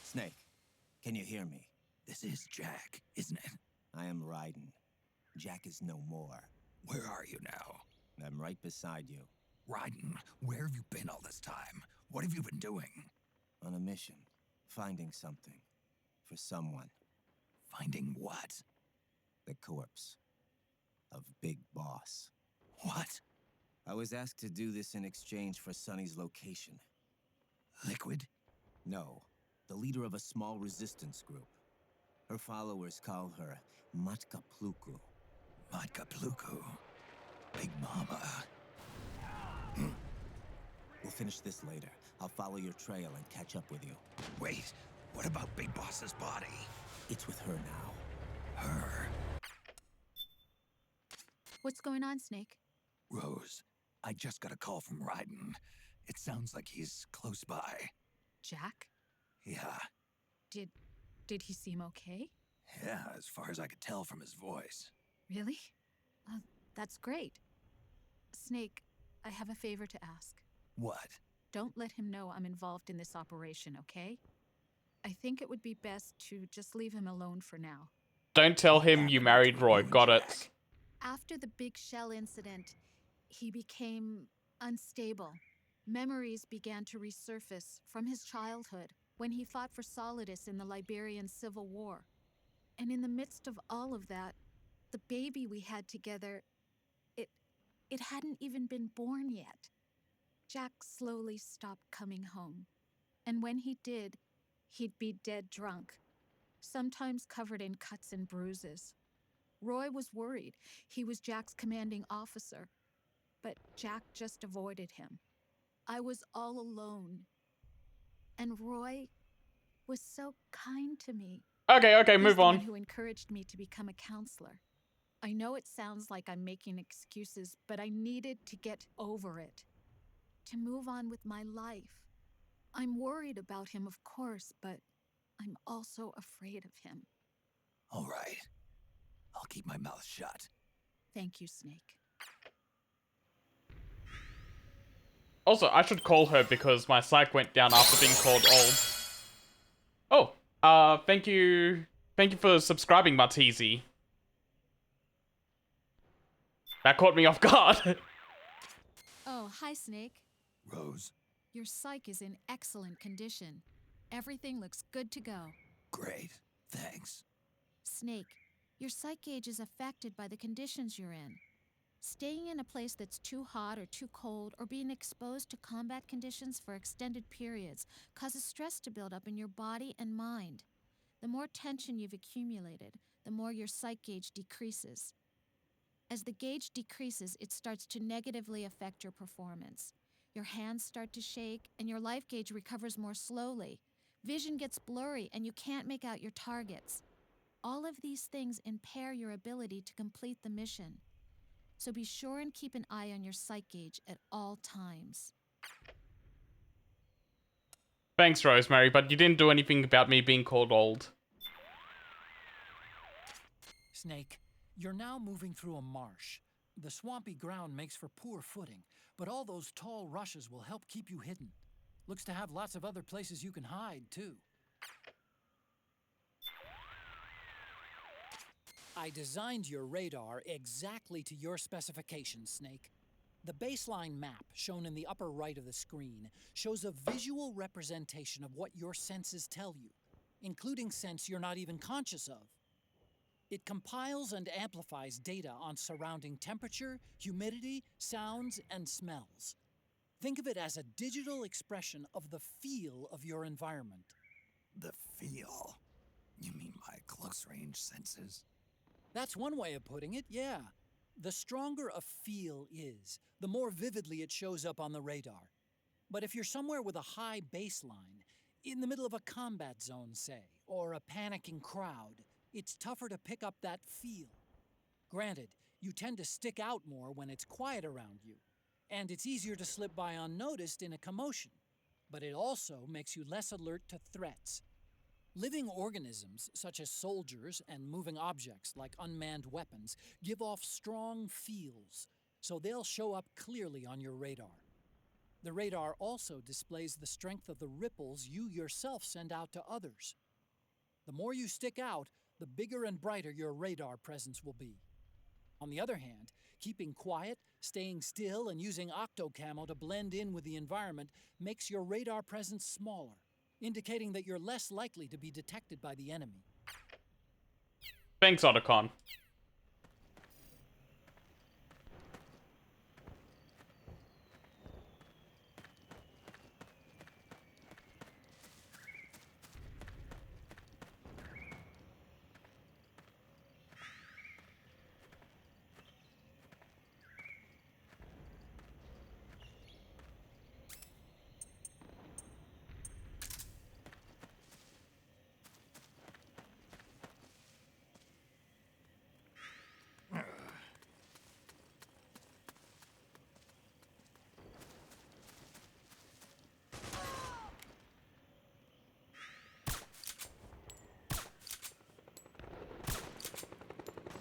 Snake, can you hear me? This is Jack, isn't it? I am Raiden. Jack is no more. Where are you now? I'm right beside you. Raiden, where have you been all this time? What have you been doing? On a mission. Finding something. For someone. Finding what? The corpse. Of Big Boss. What? I was asked to do this in exchange for Sonny's location. Liquid? No. The leader of a small resistance group. Her followers call her Matka Pluku. Matka Pluku? Big Mama. We'll finish this later. I'll follow your trail and catch up with you. Wait, what about Big Boss's body? It's with her now. Her? What's going on, Snake? Rose, I just got a call from Raiden. It sounds like he's close by. Jack? Yeah. Did he seem okay? Yeah, as far as I could tell from his voice. Really? That's great. Snake, I have a favor to ask. What? Don't let him know I'm involved in this operation, okay? I think it would be best to just leave him alone for now. Don't tell him you married Roy. Got it. After the big shell incident, he became unstable. Memories began to resurface from his childhood when he fought for Solidus in the Liberian Civil War. And in the midst of all of that, the baby we had together, it hadn't even been born yet. Jack slowly stopped coming home. And when he did, he'd be dead drunk, sometimes covered in cuts and bruises. Roy was worried. He was Jack's commanding officer. But Jack just avoided him. I was all alone. And Roy was so kind to me. Okay, He's move the on. one who encouraged me to become a counselor. I know it sounds like I'm making excuses, but I needed to get over it. To move on with my life. I'm worried about him, of course, but I'm also afraid of him. All right. I'll keep my mouth shut. Thank you, Snake. Also, I should call her because my psych went down after being called old. Oh, thank you. Thank you for subscribing, Martizi. That caught me off guard. Oh, hi, Snake. Rose. Your psych is in excellent condition. Everything looks good to go. Great. Thanks. Snake, your psych gauge is affected by the conditions you're in. Staying in a place that's too hot or too cold or being exposed to combat conditions for extended periods causes stress to build up in your body and mind. The more tension you've accumulated, the more your psych gauge decreases. As the gauge decreases, it starts to negatively affect your performance. Your hands start to shake, and your life gauge recovers more slowly. Vision gets blurry, and you can't make out your targets. All of these things impair your ability to complete the mission. So be sure and keep an eye on your psych gauge at all times. Thanks, Rosemary, but you didn't do anything about me being called old. Snake, you're now moving through a marsh. The swampy ground makes for poor footing, but all those tall rushes will help keep you hidden. Looks to have lots of other places you can hide, too. I designed your radar exactly to your specifications, Snake. The baseline map, shown in the upper right of the screen, shows a visual representation of what your senses tell you, including sense you're not even conscious of. It compiles and amplifies data on surrounding temperature, humidity, sounds, and smells. Think of it as a digital expression of the feel of your environment. The feel? You mean my close-range senses? That's one way of putting it, yeah. The stronger a feel is, the more vividly it shows up on the radar. But if you're somewhere with a high baseline, in the middle of a combat zone, say, or a panicking crowd, it's tougher to pick up that feel. Granted, you tend to stick out more when it's quiet around you, and it's easier to slip by unnoticed in a commotion, but it also makes you less alert to threats. Living organisms, such as soldiers and moving objects like unmanned weapons, give off strong feels, so they'll show up clearly on your radar. The radar also displays the strength of the ripples you yourself send out to others. The more you stick out, the bigger and brighter your radar presence will be. On the other hand, keeping quiet, staying still, and using octocamo to blend in with the environment makes your radar presence smaller, indicating that you're less likely to be detected by the enemy. Thanks, Otacon.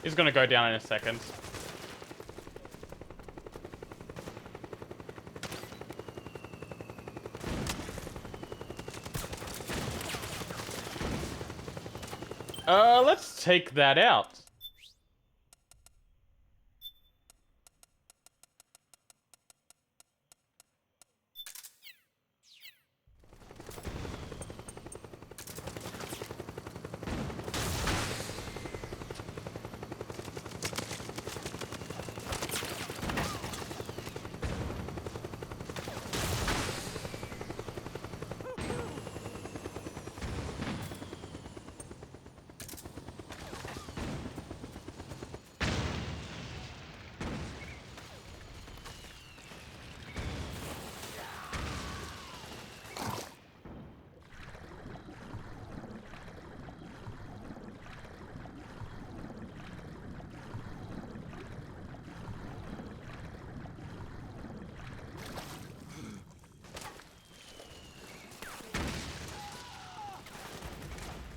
He's gonna go down in a second. Let's take that out.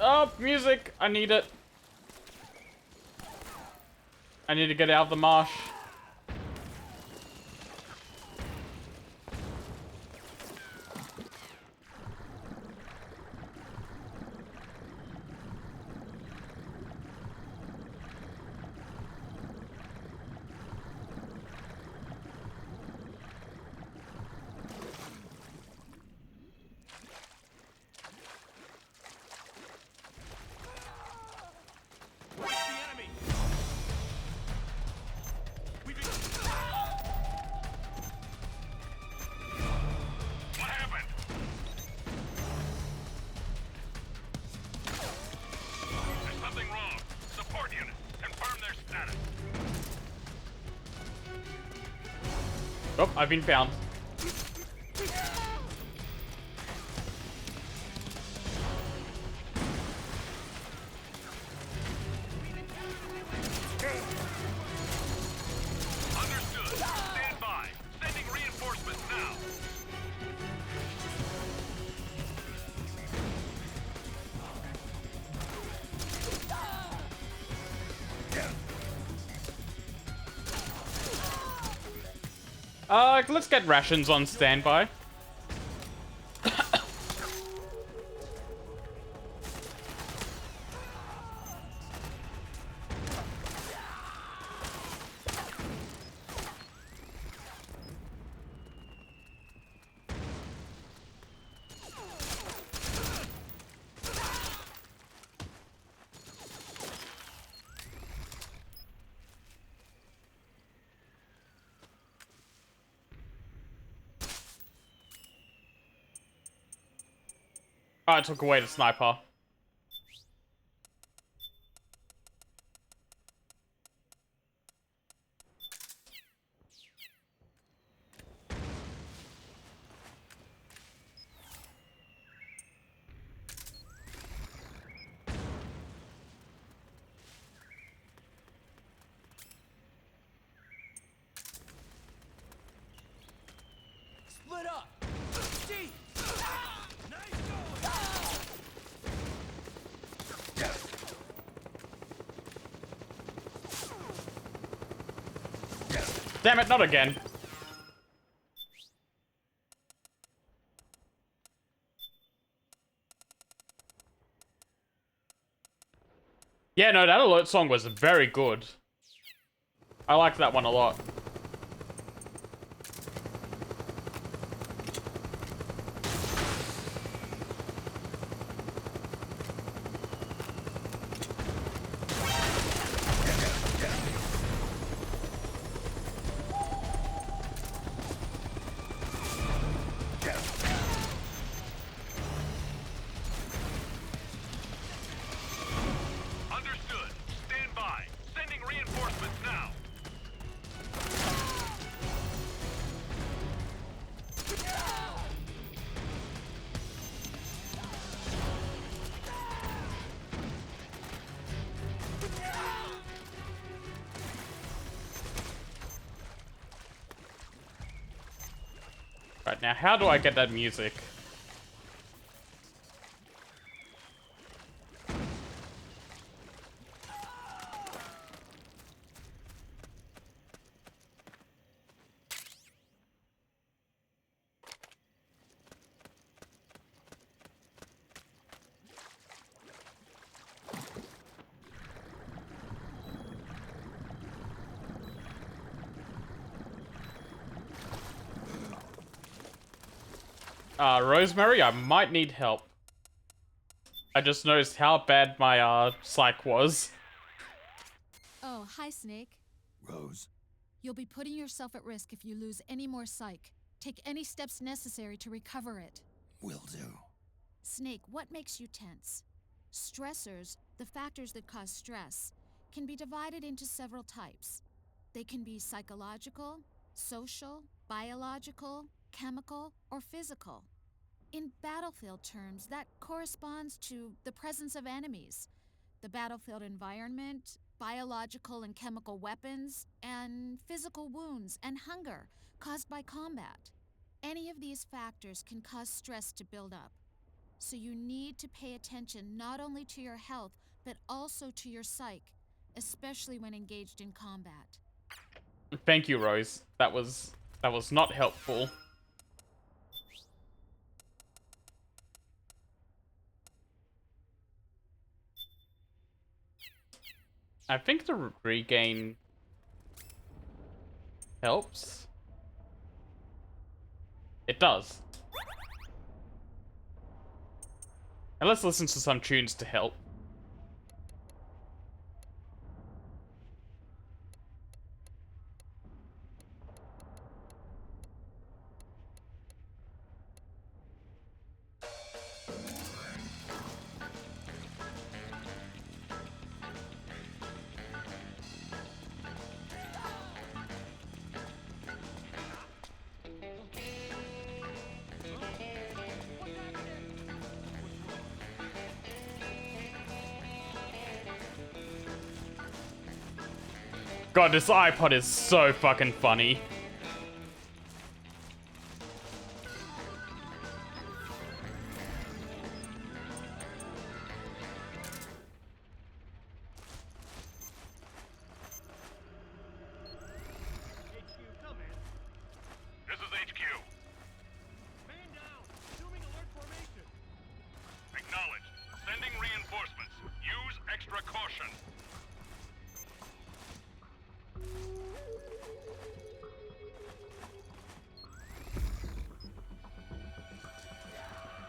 Oh, music! I need it. I need to get out of the marsh. Oh, I've been found. Understood. Stand by. Sending reinforcements now. Let's get rations on standby. Oh, I took away the sniper. Split up! Steve! Nice Damn it, not again. Yeah, no, that alert song was very good. I liked that one a lot. Understood. Stand by. Sending reinforcements now. Right, now how do I get that music? Rosemary, I might need help. I just noticed how bad my, psych was. Oh, hi, Snake. Rose? You'll be putting yourself at risk if you lose any more psych. Take any steps necessary to recover it. Will do. Snake, what makes you tense? Stressors, the factors that cause stress, can be divided into several types. They can be psychological, social, biological, chemical, or physical. In battlefield terms, that corresponds to the presence of enemies, the battlefield environment, biological and chemical weapons, and physical wounds and hunger caused by combat. Any of these factors can cause stress to build up. So you need to pay attention not only to your health, but also to your psyche, especially when engaged in combat. Thank you, Rose. That was not helpful. I think the regain helps. It does. And let's listen to some tunes to help. God, this iPod is so fucking funny. This is HQ. Man down. Assuming alert formation. Acknowledged. Sending reinforcements. Use extra caution.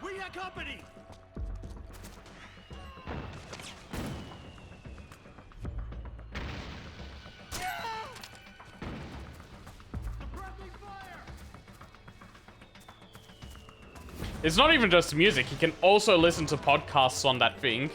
We got company! Suppressing fire! It's not even just music. You can also listen to podcasts on that thing.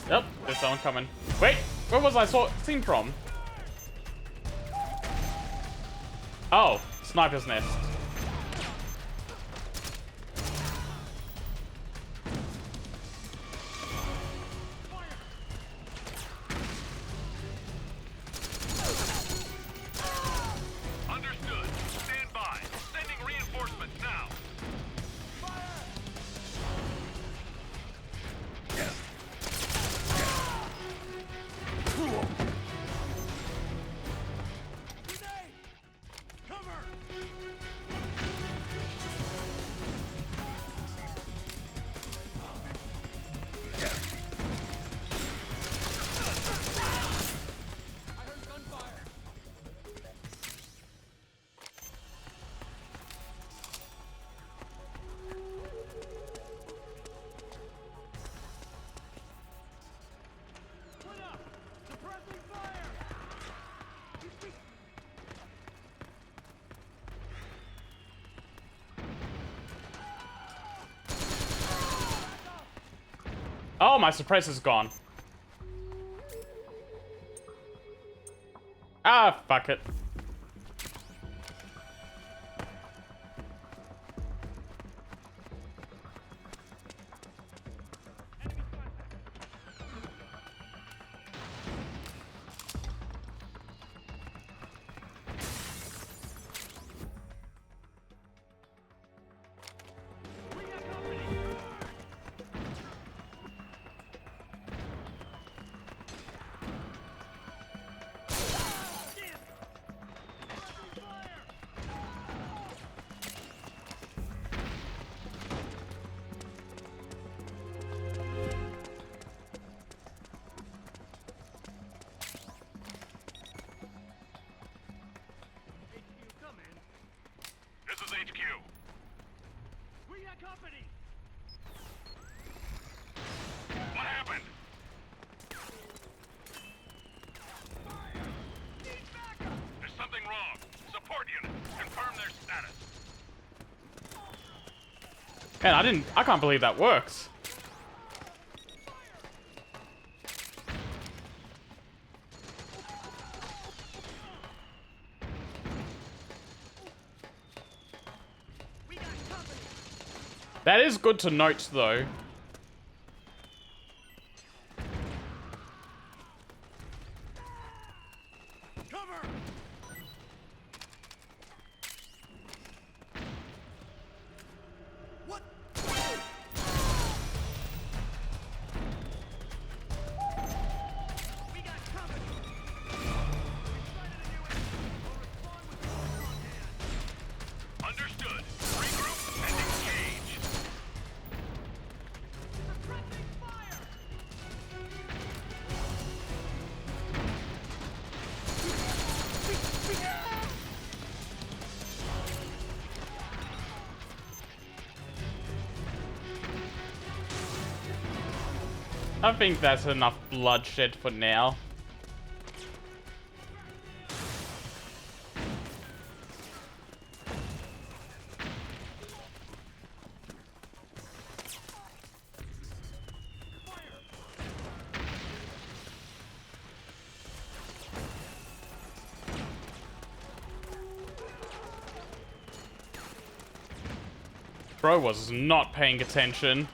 Yep, there's someone coming. Wait, where was I seen from? Oh, sniper's nest. Understood. Stand by. Sending reinforcements now. Oh, my suppressor's gone. Ah, fuck it. This is HQ. We got company. What happened? There's something wrong. Support unit. Confirm their status. Man, I can't believe that works. That is good to note, though. Understood. Regroup and engage. I think that's enough bloodshed for now. Bro was not paying attention.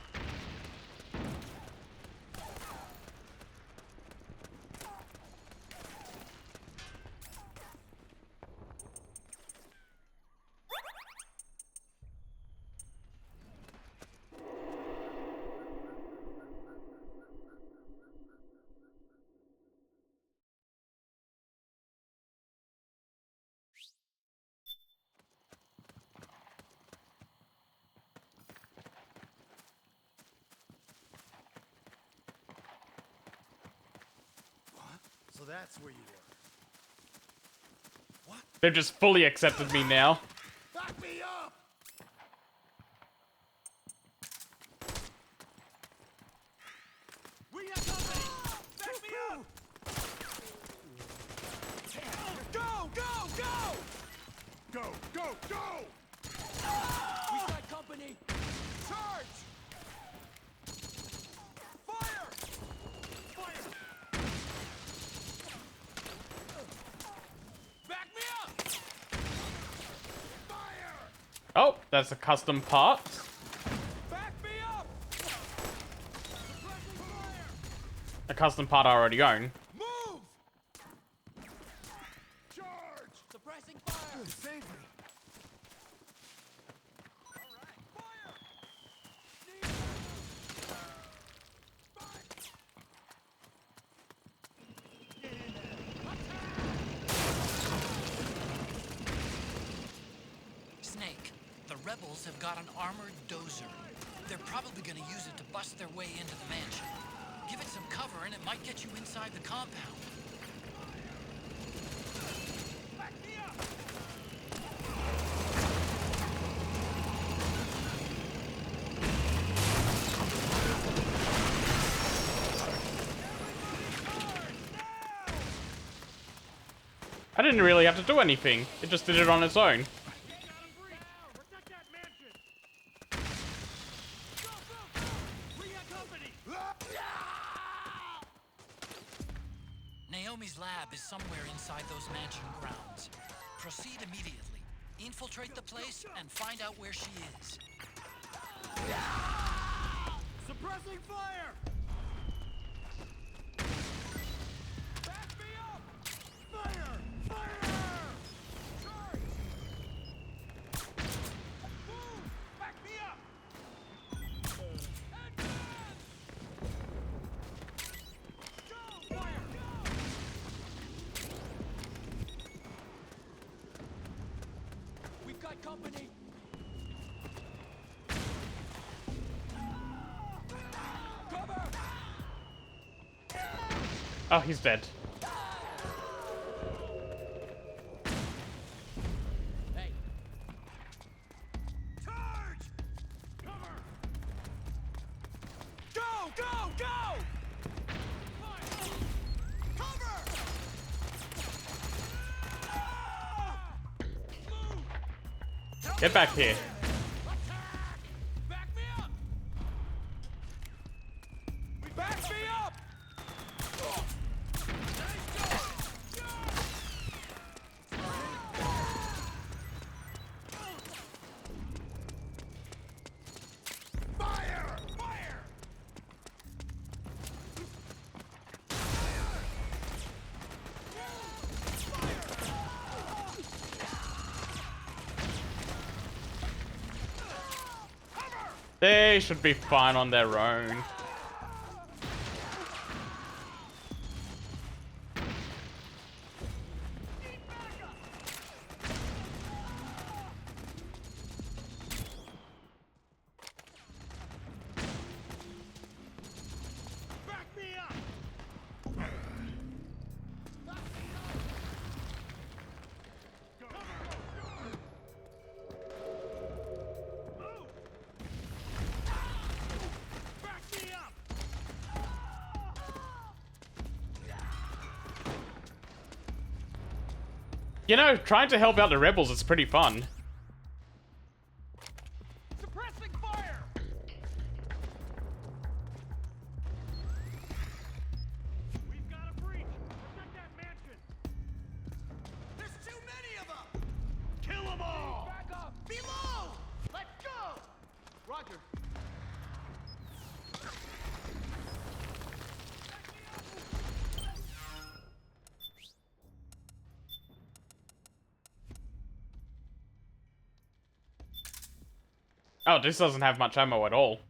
So that's where you were. They've just fully accepted me now. Back me up! We have company! Back me up! Go! Go! Go! Go! Go! Go! We got company! Charge! Fire! Fire! Back me up! Fire! Oh, that's a custom part. Back me up! A custom part I already own. Move! Charge! Suppressing fire! Save me! Snake, the rebels have got an armored dozer. They're probably gonna use it to bust their way into the mansion. Give it some cover and it might get you inside the compound. Back me up! I didn't really have to do anything. It just did it on its own. Naomi's lab is somewhere inside those mansion grounds. Proceed immediately. Infiltrate the place and find out where she is. Suppressing fire! Back me up! Fire! Fire! Charge! Move! Back me up! Advance! Go! Fire! Go! We've got company! Cover! Oh, he's dead. Hey! Charge! Cover! Go! Go! Go! Fire! Cover! Move! Get back here. Attack! Back me up! Back me up! Fire! Fire! They should be fine on their own. Back me up! Move! Back me up! You know, trying to help out the rebels is pretty fun. Suppressing fire! We've got a breach! Protect that mansion! There's too many of them! Kill them all! Back up! Below! Let's go! Roger. Oh, this doesn't have much ammo at all.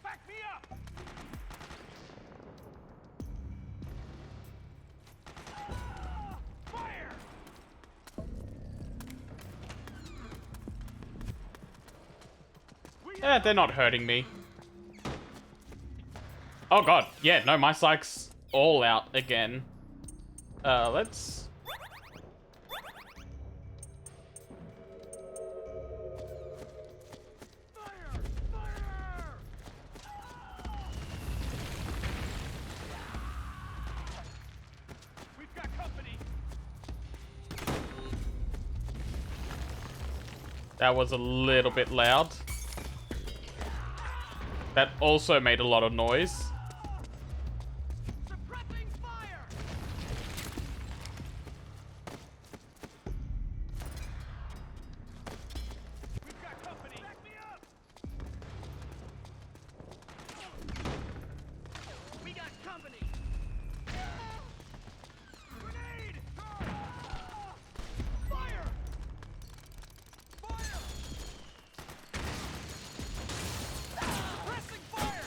Back me up. Fire! Yeah, they're not hurting me. Oh god, yeah, no, my psych's all out again. Let's... We've got company. That was a little bit loud. That also made a lot of noise. Suppressing fire. We've got company. Back me up. We got company. Grenade! Fire! Fire! Pressing fire!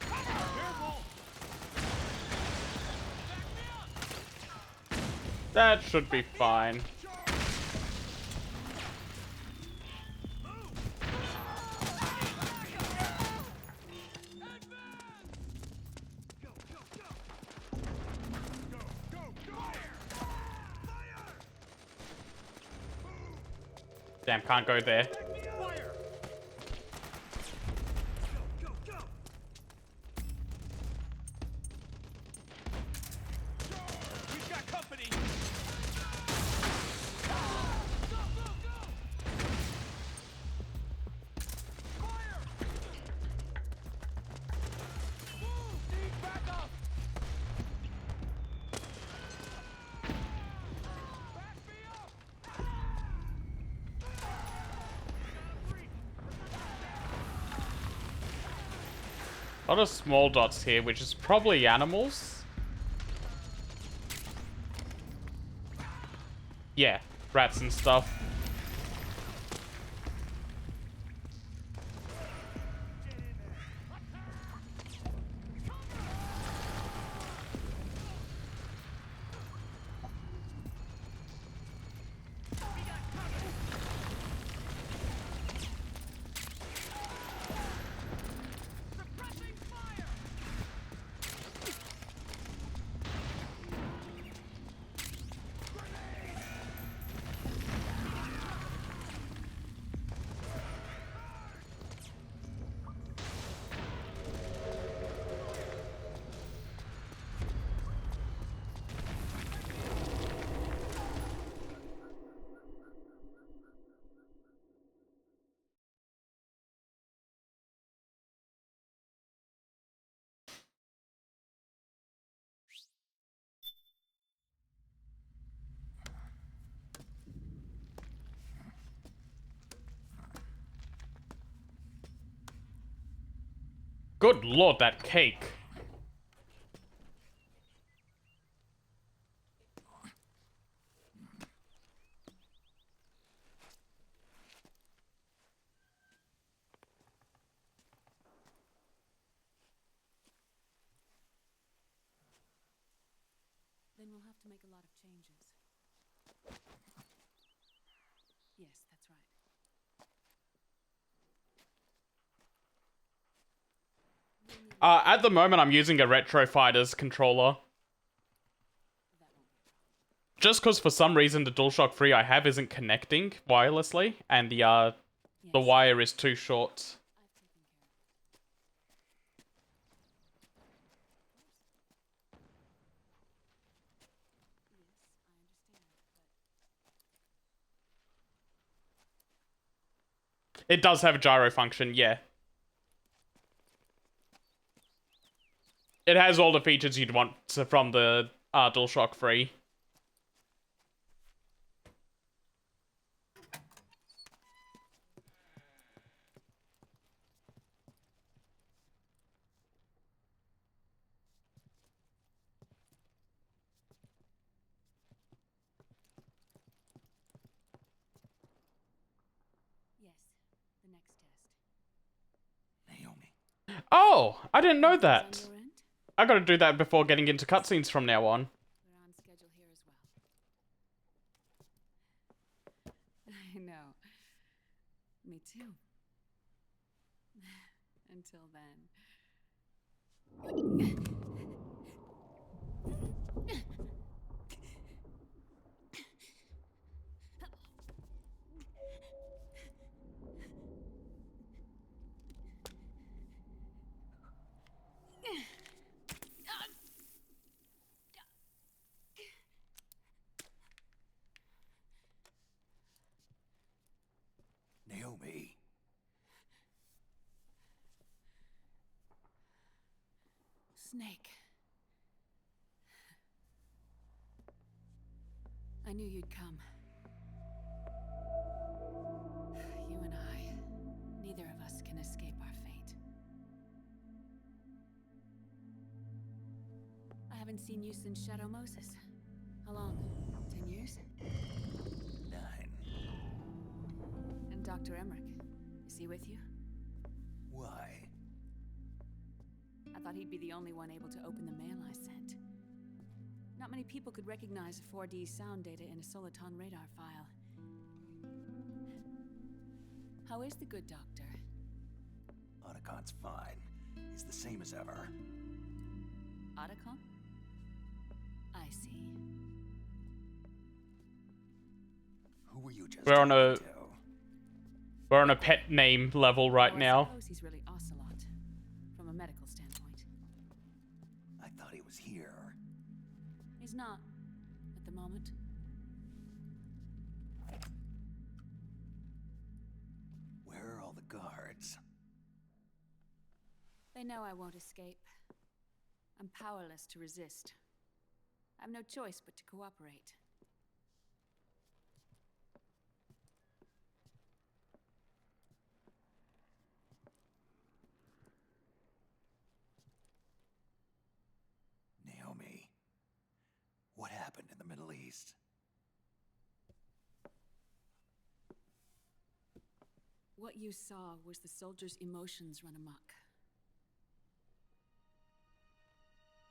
Careful! That should be fine. Damn, can't go there. Fire! We've got company. Fire! Move! Need backup! Back me up! A lot of small dots here, which is probably animals. Yeah, rats and stuff. Good lord, that cake. Then we'll have to make a lot of changes. Yes, that's right. At the moment, I'm using a Retro Fighters controller. Just because for some reason the DualShock 3 I have isn't connecting wirelessly, and the wire is too short. It does have a gyro function, yeah. It has all the features you'd want from the DualShock 3. Yes, the next test. Naomi. Oh, I didn't know that. On your end? I gotta do that before getting into cutscenes from now on. We're on schedule here as well. I know. Me too. Until then. Naomi. Snake. I knew you'd come. You and I, neither of us can escape our fate. I haven't seen you since Shadow Moses. How long? 10 years? 9. And Dr. Emmerich, is he with you? Why? I thought he'd be the only one able to open the mail I sent. Not many people could recognize 4D sound data in a Soliton radar file. How is the good doctor? Otacon's fine. He's the same as ever. Otacon? I see. Who were you just We're on talking to? We're on a pet name level right I now. suppose he's really Ocelot, from a medical standpoint. I thought he was here. He's not, at the moment. Where are all the guards? They know I won't escape. I'm powerless to resist. I have no choice but to cooperate. Naomi. What happened in the Middle East? What you saw was the soldiers' emotions run amok.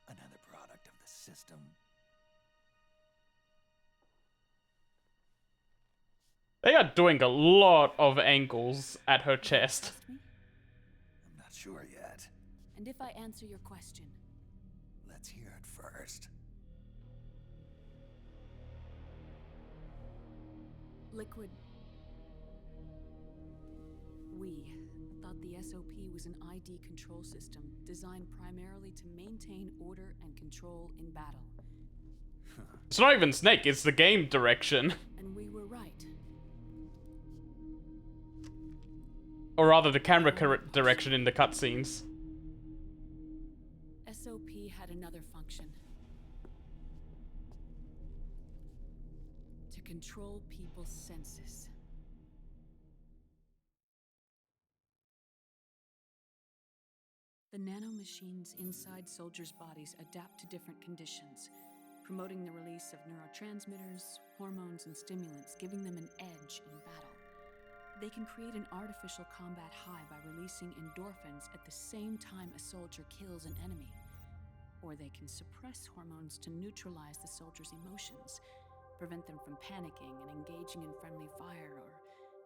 Another product of the system. They are doing a lot of angles at her chest. Me? I'm not sure yet. And if I answer your question, Let's hear it first. Liquid. We thought the SOP was an ID control system designed primarily to maintain order and control in battle. It's not even Snake, it's the game direction. And we were right. Or rather, the camera direction in the cutscenes. SOP had another function. To control people's senses. The nanomachines inside soldiers' bodies adapt to different conditions, promoting the release of neurotransmitters, hormones, and stimulants, giving them an edge in battle. They can create an artificial combat high by releasing endorphins at the same time a soldier kills an enemy. Or they can suppress hormones to neutralize the soldier's emotions, prevent them from panicking and engaging in friendly fire or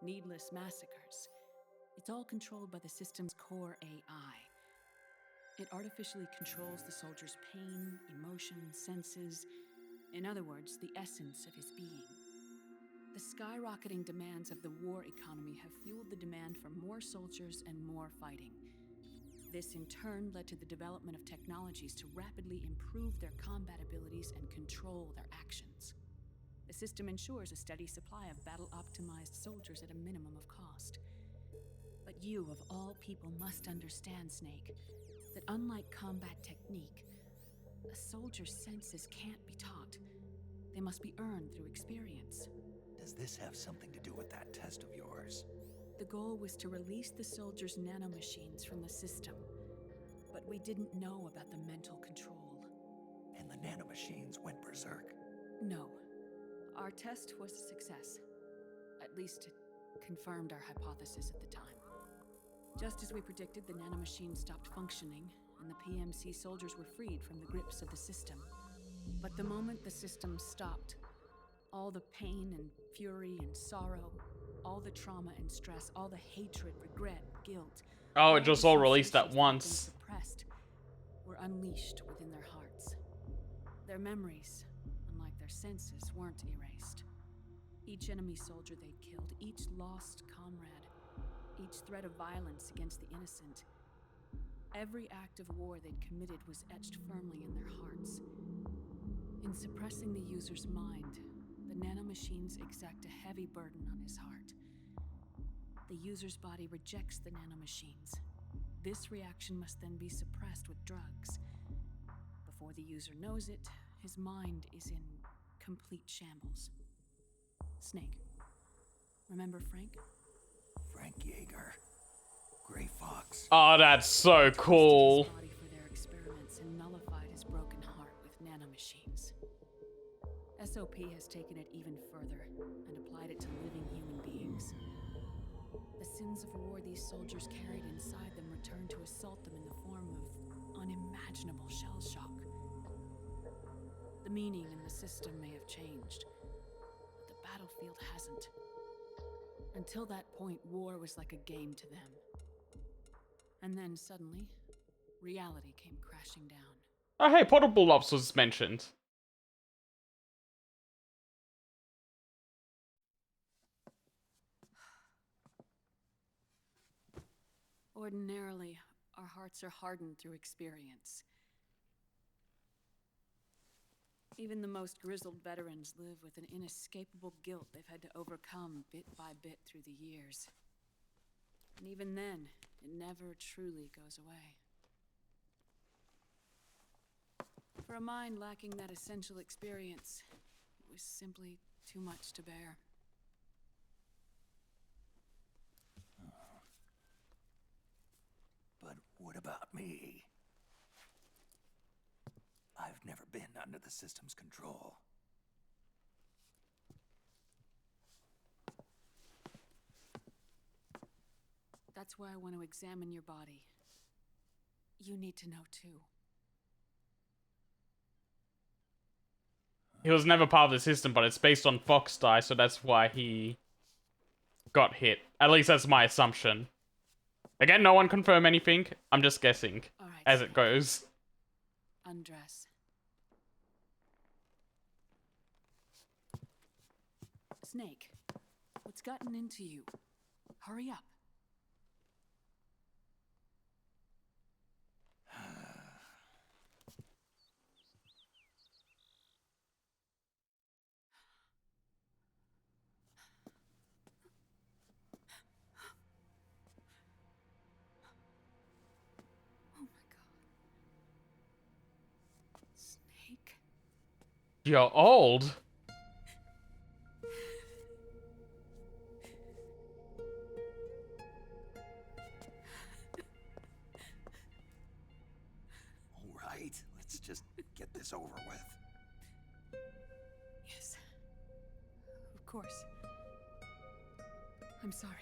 needless massacres. It's all controlled by the system's core AI. It artificially controls the soldier's pain, emotion, senses, in other words, the essence of his being. The skyrocketing demands of the war economy have fueled the demand for more soldiers and more fighting. This in turn led to the development of technologies to rapidly improve their combat abilities and control their actions. The system ensures a steady supply of battle-optimized soldiers at a minimum of cost. But you, of all people, must understand, Snake. That unlike combat technique, a soldier's senses can't be taught. They must be earned through experience. Does this have something to do with that test of yours? The goal was to release the soldiers' nanomachines from the system, but we didn't know about the mental control. And the nanomachines went berserk? No. Our test was a success. At least it confirmed our hypothesis at the time. Just as we predicted, the nanomachines stopped functioning, and the PMC soldiers were freed from the grips of the system. But the moment the system stopped, all the pain and fury and sorrow, all the trauma and stress, all the hatred, regret, guilt, Oh, it just all released at sensations that had been once. suppressed, were unleashed within their hearts. Their memories, unlike their senses, weren't erased. Each enemy soldier they'd killed, each lost comrade, each threat of violence against the innocent, every act of war they'd committed was etched firmly in their hearts. In suppressing the user's mind, the nanomachines exact a heavy burden on his heart. The user's body rejects the nanomachines. This reaction must then be suppressed with drugs. Before the user knows it, his mind is in complete shambles. Snake. Remember Frank? Frank Yeager. Gray Fox. Oh, that's so cool. His body for their experiments and nullified his broken heart with nanomachines. SOP has taken it even further and applied it to living human beings. The sins of war these soldiers carried inside them return to assault them in the form of unimaginable shell shock. The meaning in the system may have changed, but the battlefield hasn't. Until that point, war was like a game to them. And then suddenly, reality came crashing down. Oh, hey, Potable Ops was mentioned. Ordinarily, our hearts are hardened through experience. Even the most grizzled veterans live with an inescapable guilt they've had to overcome bit by bit through the years. And even then, it never truly goes away. For a mind lacking that essential experience, it was simply too much to bear. But what about me? I've never been under the system's control. That's why I want to examine your body. You need to know too. He was never part of the system, but it's based on Fox die, so that's why he got hit. At least that's my assumption. Again, no one confirm anything. I'm just guessing as it goes. Undress. Snake, what's gotten into you? Hurry up. Oh my god. Snake? You're old. All right, let's just get this over with. Yes. Of course. I'm sorry.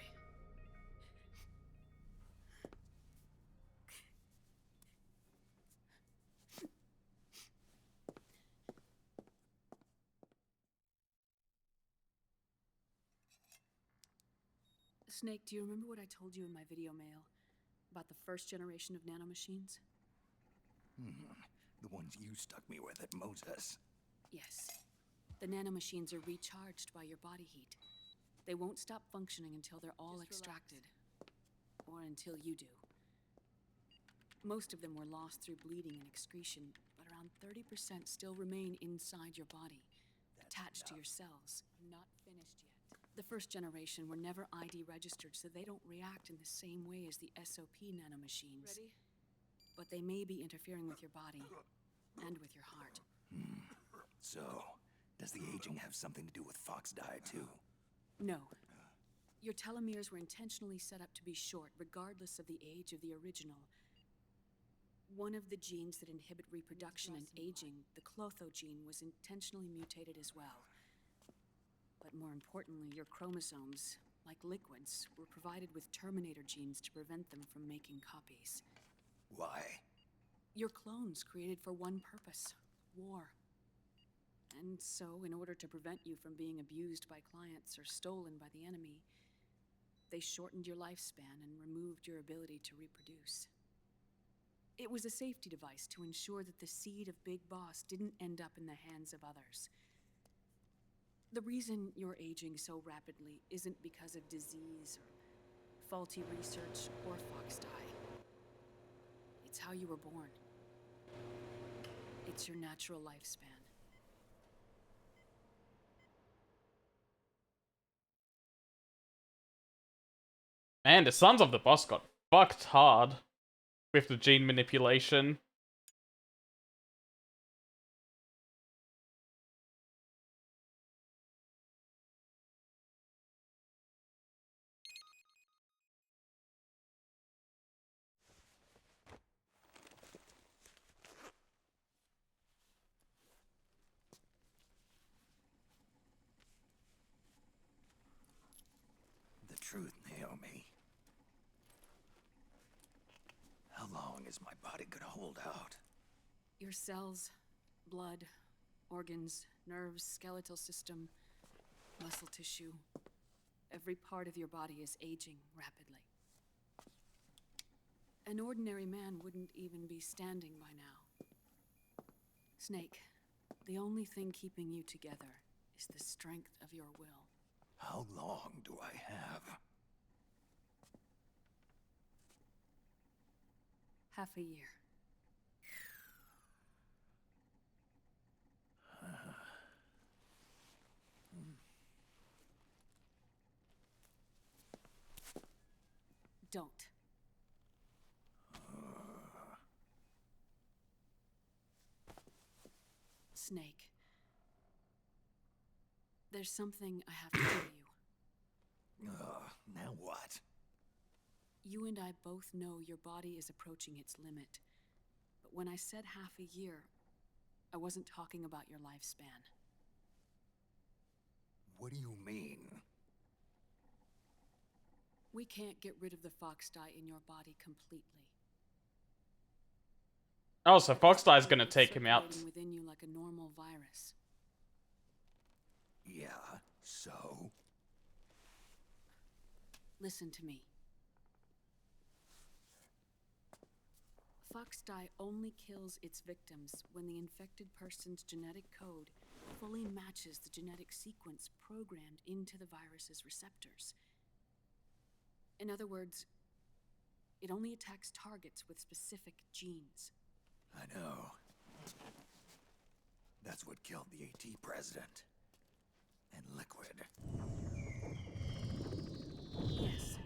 Snake, do you remember what I told you in my video mail about the first generation of nanomachines? The ones you stuck me with at Moses. Yes. The nanomachines are recharged by your body heat. They won't stop functioning until they're all extracted. Or until you do. Most of them were lost through bleeding and excretion, but around 30% still remain inside your body, attached to your cells. I'm not finished yet. The first generation were never ID registered, so they don't react in the same way as the SOP nanomachines. Ready? but they may be interfering with your body and with your heart. So, does the aging have something to do with Fox dye, too? No. Your telomeres were intentionally set up to be short, regardless of the age of the original. One of the genes that inhibit reproduction and aging, the Clotho gene, was intentionally mutated as well. But more importantly, your chromosomes, like liquids, were provided with terminator genes to prevent them from making copies. Why? Your clones created for one purpose: war. And so, in order to prevent you from being abused by clients or stolen by the enemy, they shortened your lifespan and removed your ability to reproduce. It was a safety device to ensure that the seed of Big Boss didn't end up in the hands of others. The reason you're aging so rapidly isn't because of disease or faulty research or Fox dye. It's how you were born. It's your natural lifespan. Man, the Sons of the Boss got fucked hard with the gene manipulation. The truth, Naomi. How long is my body gonna hold out? Your cells, blood, organs, nerves, skeletal system, muscle tissue. Every part of your body is aging rapidly. An ordinary man wouldn't even be standing by now. Snake, the only thing keeping you together is the strength of your will. How long do I have? Half a year. Don't. Snake. There's something I have to tell you. Now what? You and I both know your body is approaching its limit. But when I said half a year, I wasn't talking about your lifespan. What do you mean? We can't get rid of the Fox dye in your body completely. Oh, so Fox dye is gonna take him out. Circulating within you like a normal virus. Yeah, so? Listen to me. Fox dye only kills its victims when the infected person's genetic code fully matches the genetic sequence programmed into the virus's receptors. In other words, it only attacks targets with specific genes. I know. That's what killed the AT president. And Liquid. Yes.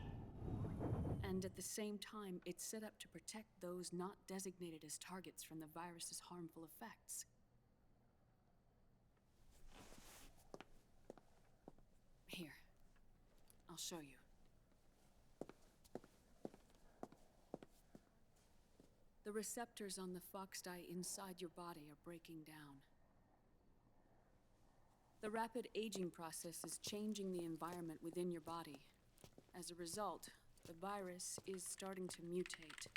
And at the same time, it's set up to protect those not designated as targets from the virus's harmful effects. Here, I'll show you. The receptors on the Fox dye inside your body are breaking down. The rapid aging process is changing the environment within your body. As a result, the virus is starting to mutate.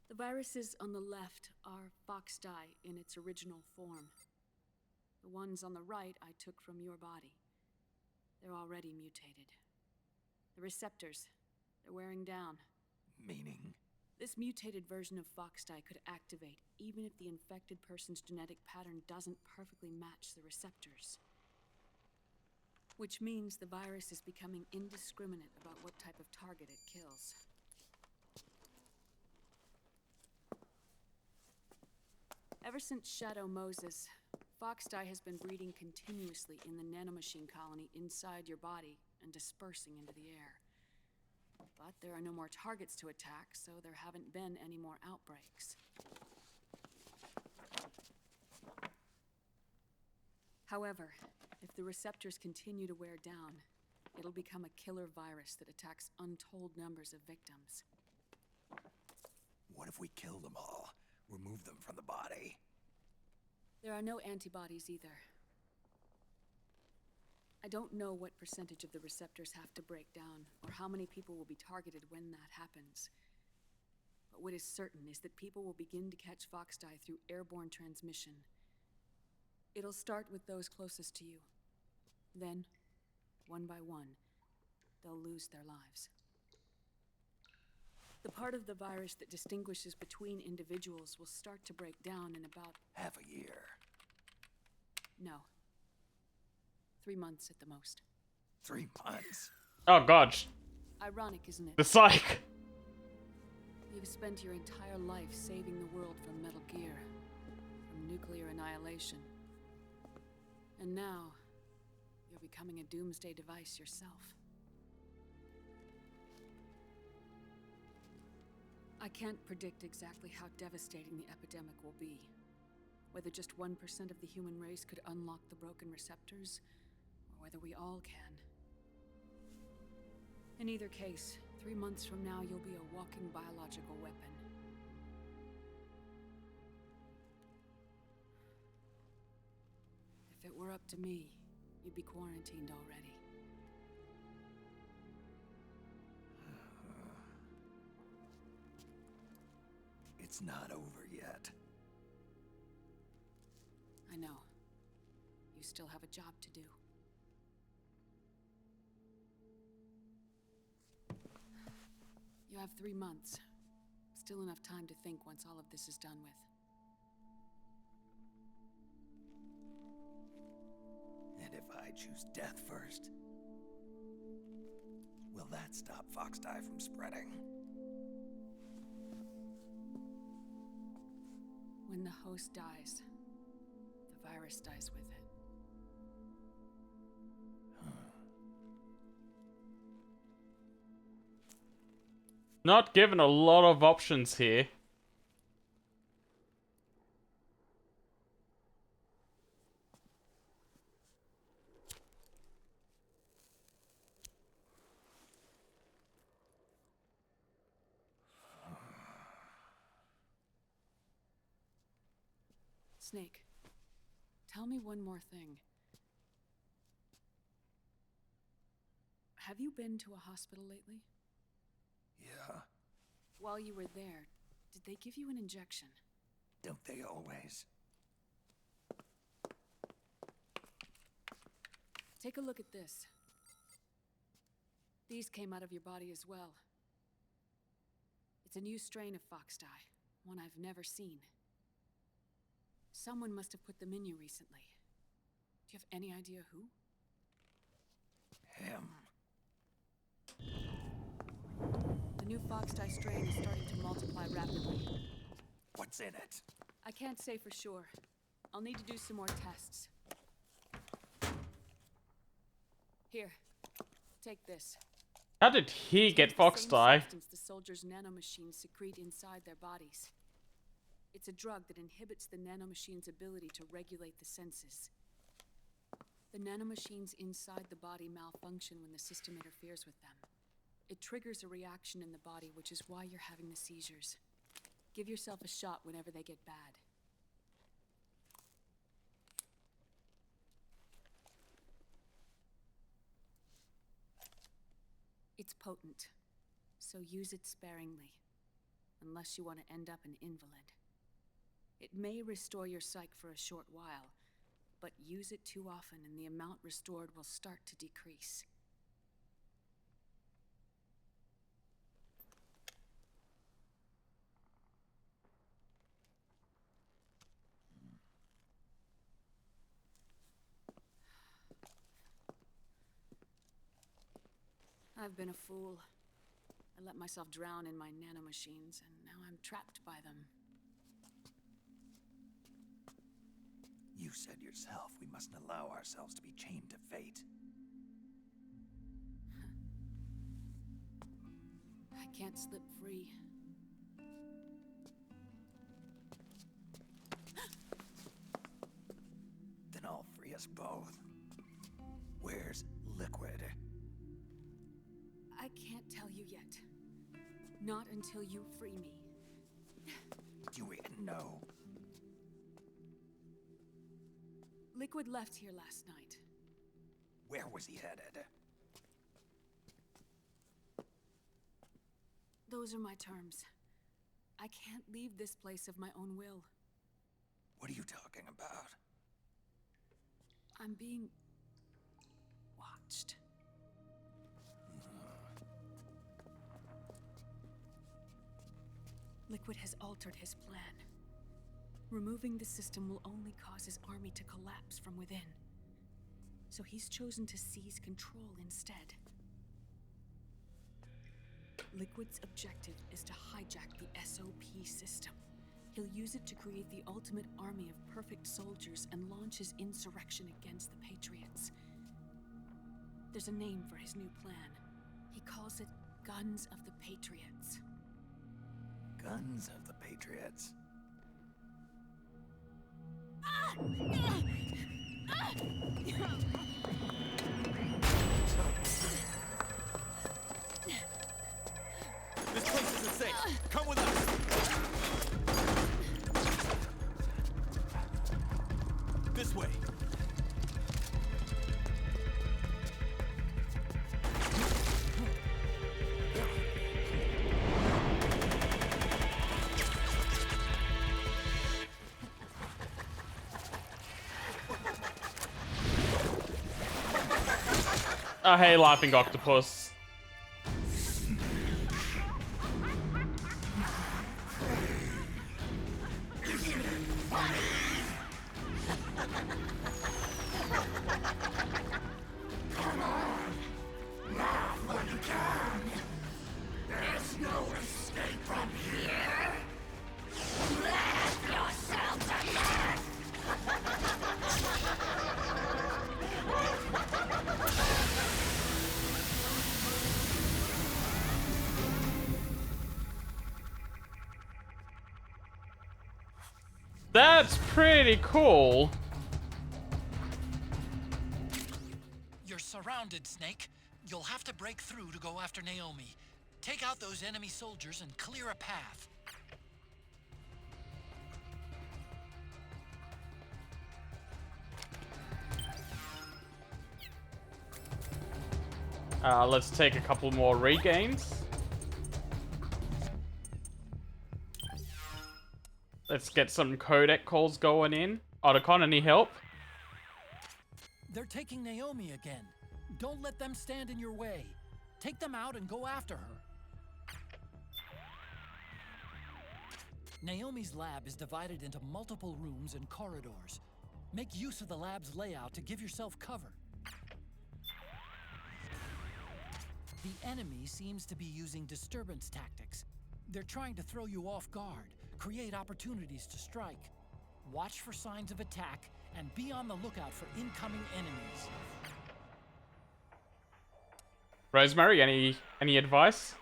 The viruses on the left are Fox dye in its original form. The ones on the right I took from your body. They're already mutated. The receptors, they're wearing down. Meaning? This mutated version of Fox dye could activate even if the infected person's genetic pattern doesn't perfectly match the receptors. Which means the virus is becoming indiscriminate about what type of target it kills. Ever since Shadow Moses, Fox dye has been breeding continuously in the nanomachine colony inside your body and dispersing into the air. But there are no more targets to attack, so there haven't been any more outbreaks. However, if the receptors continue to wear down, it'll become a killer virus that attacks untold numbers of victims. What if we kill them all? Remove them from the body? There are no antibodies either. I don't know what percentage of the receptors have to break down, or how many people will be targeted when that happens. But what is certain is that people will begin to catch Foxdie through airborne transmission. It'll start with those closest to you. Then, one by one, they'll lose their lives. The part of the virus that distinguishes between individuals will start to break down in about... half a year. No. 3 months at the most. 3 months? Oh god. Ironic, isn't it? The psych. You've spent your entire life saving the world from Metal Gear, from nuclear annihilation. And now, you're becoming a doomsday device yourself. I can't predict exactly how devastating the epidemic will be. Whether just 1% of the human race could unlock the broken receptors, or whether we all can. In either case, 3 months from now, you'll be a walking biological weapon. If it were up to me, you'd be quarantined already. It's not over yet. I know. You still have a job to do. You have 3 months. Still enough time to think once all of this is done with. And if I choose death first, will that stop Foxdie from spreading? When the host dies, the virus dies with it. Not given a lot of options here. Snake, tell me one more thing. Have you been to a hospital lately? Yeah. While you were there, did they give you an injection? Don't they always? Take a look at this. These came out of your body as well. It's a new strain of Foxdie, one I've never seen. Someone must have put them in you recently. Do you have any idea who? Him. The new Foxdie strain is starting to multiply rapidly. What's in it? I can't say for sure. I'll need to do some more tests. Here, take this. How did he get Foxdie? The soldiers' nanomachines secrete inside their bodies. It's a drug that inhibits the nanomachine's ability to regulate the senses. The nanomachines inside the body malfunction when the system interferes with them. It triggers a reaction in the body, which is why you're having the seizures. Give yourself a shot whenever they get bad. It's potent, so use it sparingly, unless you want to end up an invalid. It may restore your psyche for a short while, but use it too often and the amount restored will start to decrease. I've been a fool. I let myself drown in my nanomachines, and now I'm trapped by them. You said yourself we mustn't allow ourselves to be chained to fate. can't slip free. Then I'll free us both. Where's Liquid? I can't tell you yet. Not until you free me. Do you even know? Liquid left here last night. Where was he headed? Those are my terms. I can't leave this place of my own will. What are you talking about? I'm being watched. Liquid has altered his plan. Removing the system will only cause his army to collapse from within. So he's chosen to seize control instead. Liquid's objective is to hijack the SOP system. He'll use it to create the ultimate army of perfect soldiers and launch his insurrection against the Patriots. There's a name for his new plan. He calls it Guns of the Patriots. Guns of the Patriots. This place isn't safe. Come with us. This way. Oh, hey, laughing octopus. Come on! Laugh when you can! There's no escape from here! Laugh yourself to death! That's pretty cool. You're surrounded, Snake. You'll have to break through to go after Naomi. Take out those enemy soldiers and clear a path. Let's take a couple more regains. Let's get some codec calls going in. Otacon, any help? They're taking Naomi again. Don't let them stand in your way. Take them out and go after her. Naomi's lab is divided into multiple rooms and corridors. Make use of the lab's layout to give yourself cover. The enemy seems to be using disturbance tactics. They're trying to throw you off guard, create opportunities to strike. Watch for signs of attack, and be on the lookout for incoming enemies. Rosemary, any advice?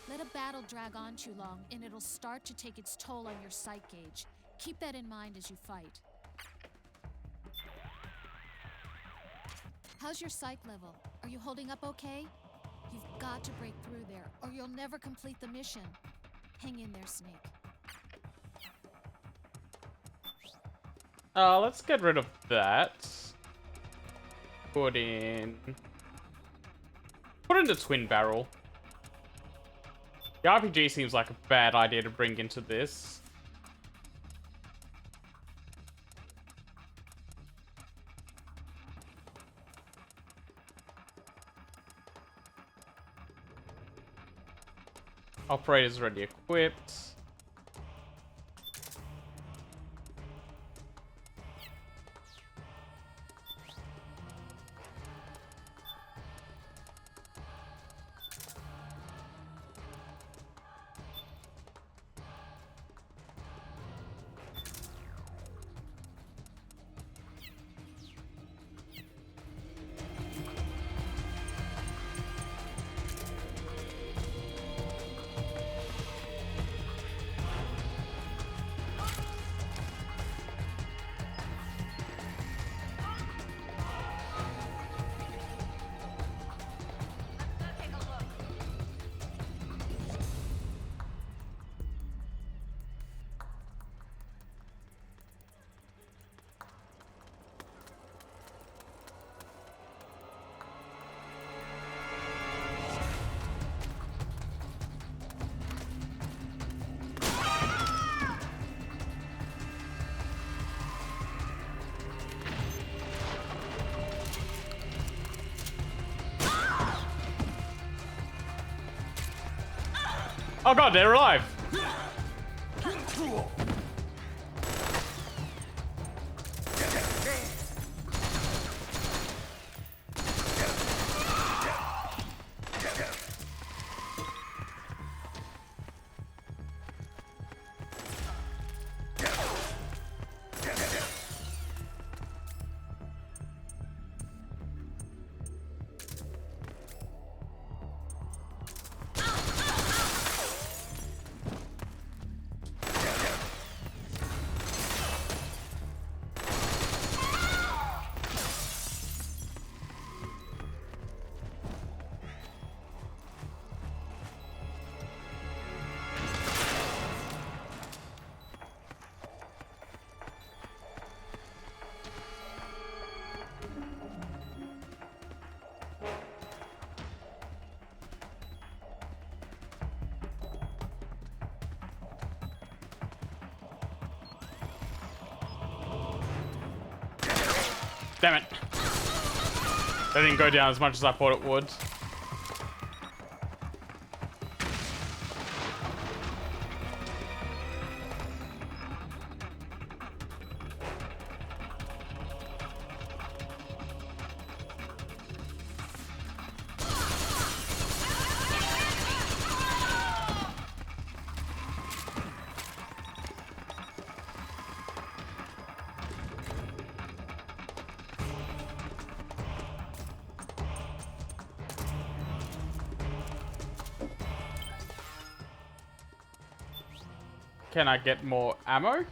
Let a battle drag on too long, and it'll start to take its toll on your sight gauge. Keep that in mind as you fight. How's your psych level? Are you holding up okay? You've got to break through there, or you'll never complete the mission. Hang in there, Snake. Let's get rid of that. Put in the twin barrel. The RPG seems like a bad idea to bring into this. Operator's already equipped. Oh god, they're alive! Damn it. That didn't go down as much as I thought it would. Can I get more ammo?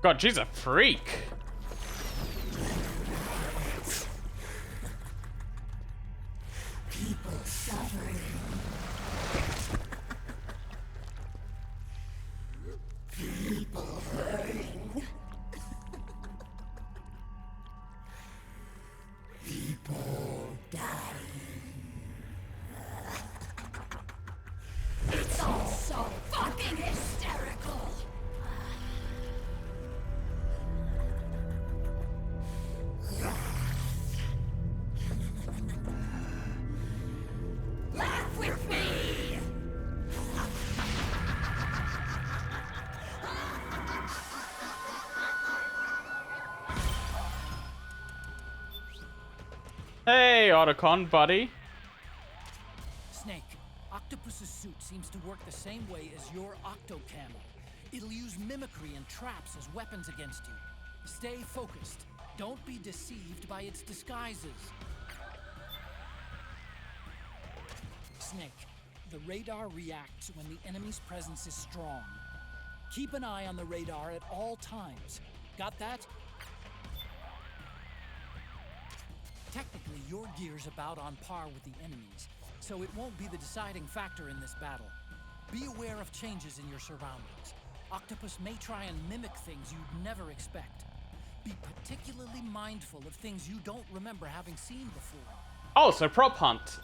God, she's a freak. People suffering. People hurting. People dying. It's all so fucking hysterical. Laugh with me! Hey, Otacon, buddy. Snake, Octopus's suit seems to work the same way as your octo-camo. It'll use mimicry and traps as weapons against you. Stay focused. Don't be deceived by its disguises. Snake, the radar reacts when the enemy's presence is strong. Keep an eye on the radar at all times. Got that? Technically, your gear's about on par with the enemy's, so it won't be the deciding factor in this battle. Be aware of changes in your surroundings. Octopus may try and mimic things you'd never expect. Be particularly mindful of things you don't remember having seen before. Oh, so prop hunt.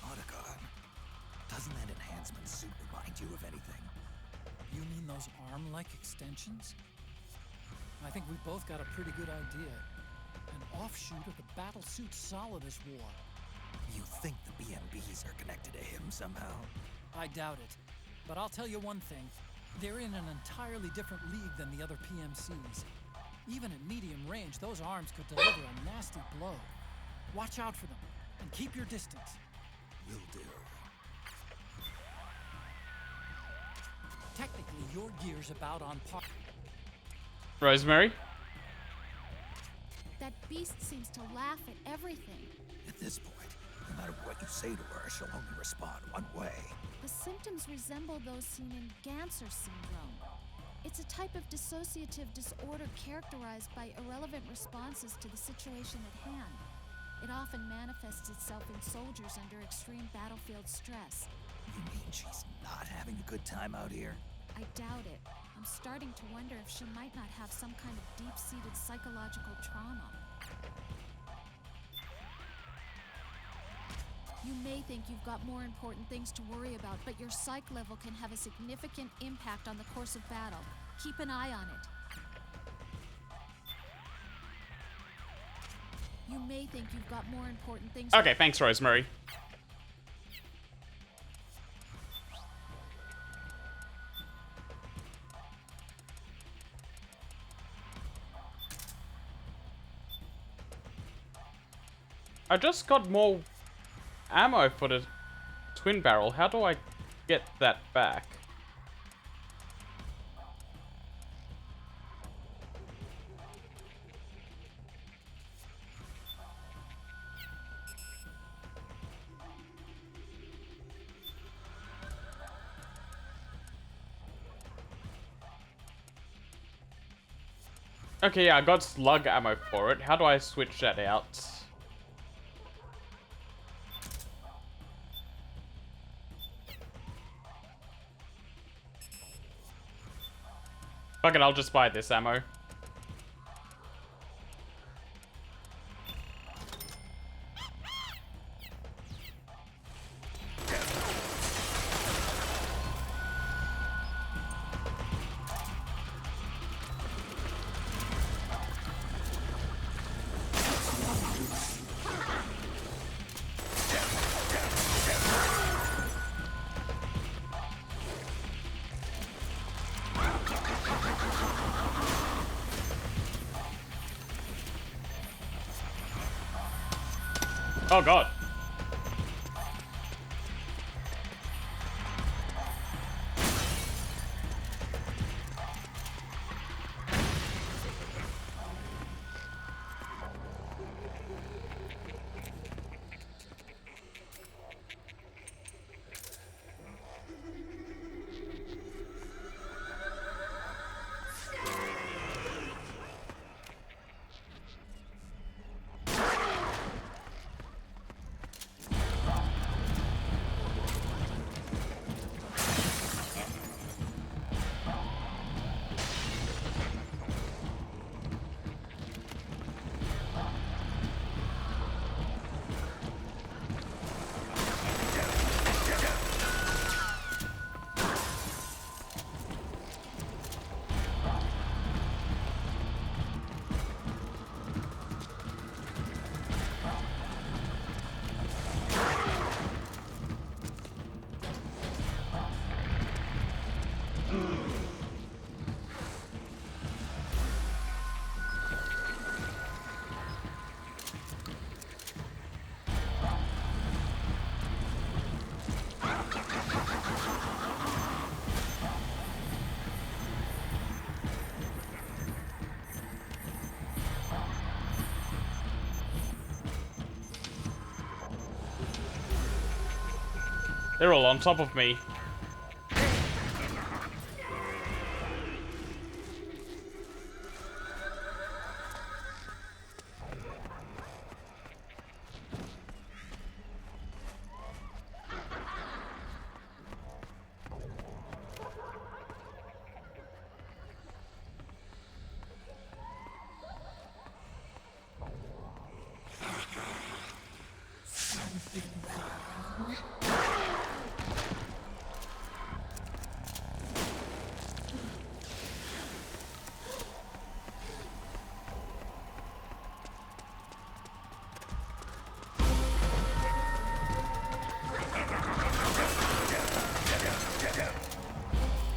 Otacon, doesn't that enhancement suit remind you of anything? You mean those arm-like extensions? I think we both got a pretty good idea. An offshoot of the battlesuit Solidus wore. You think the BNBs are connected to him somehow? I doubt it. But I'll tell you one thing. They're in an entirely different league than the other PMCs. Even at medium range, those arms could deliver a nasty blow. Watch out for them, and keep your distance. Will do. Technically, your gear's about on par. Rosemary? That beast seems to laugh at everything. At this point, no matter what you say to her, she'll only respond one way. The symptoms resemble those seen in Ganser syndrome. It's a type of dissociative disorder characterized by irrelevant responses to the situation at hand. It often manifests itself in soldiers under extreme battlefield stress. You mean she's not having a good time out here? I doubt it. I'm starting to wonder if she might not have some kind of deep-seated psychological trauma. You may think you've got more important things to worry about, but your psych level can have a significant impact on the course of battle. Keep an eye on it. You may think you've got more important things Okay, thanks, Rosemary. I just got more ammo for the twin barrel. How do I get that back? Okay, yeah, I got slug ammo for it. How do I switch that out? Fuck it, I'll just buy this ammo. Oh god. They're all on top of me.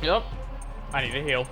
Yep. I need a heal.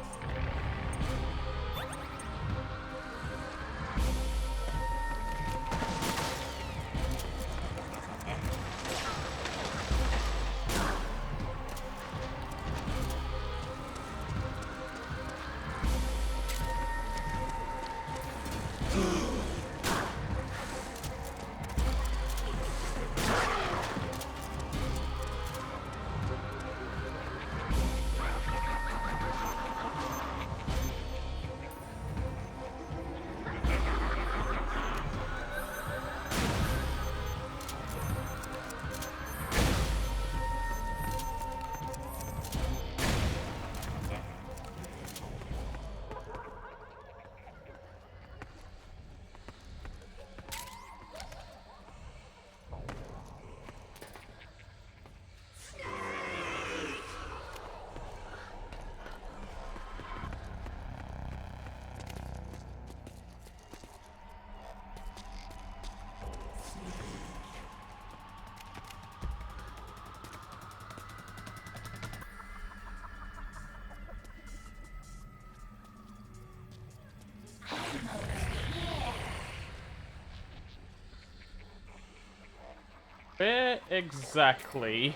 Where exactly?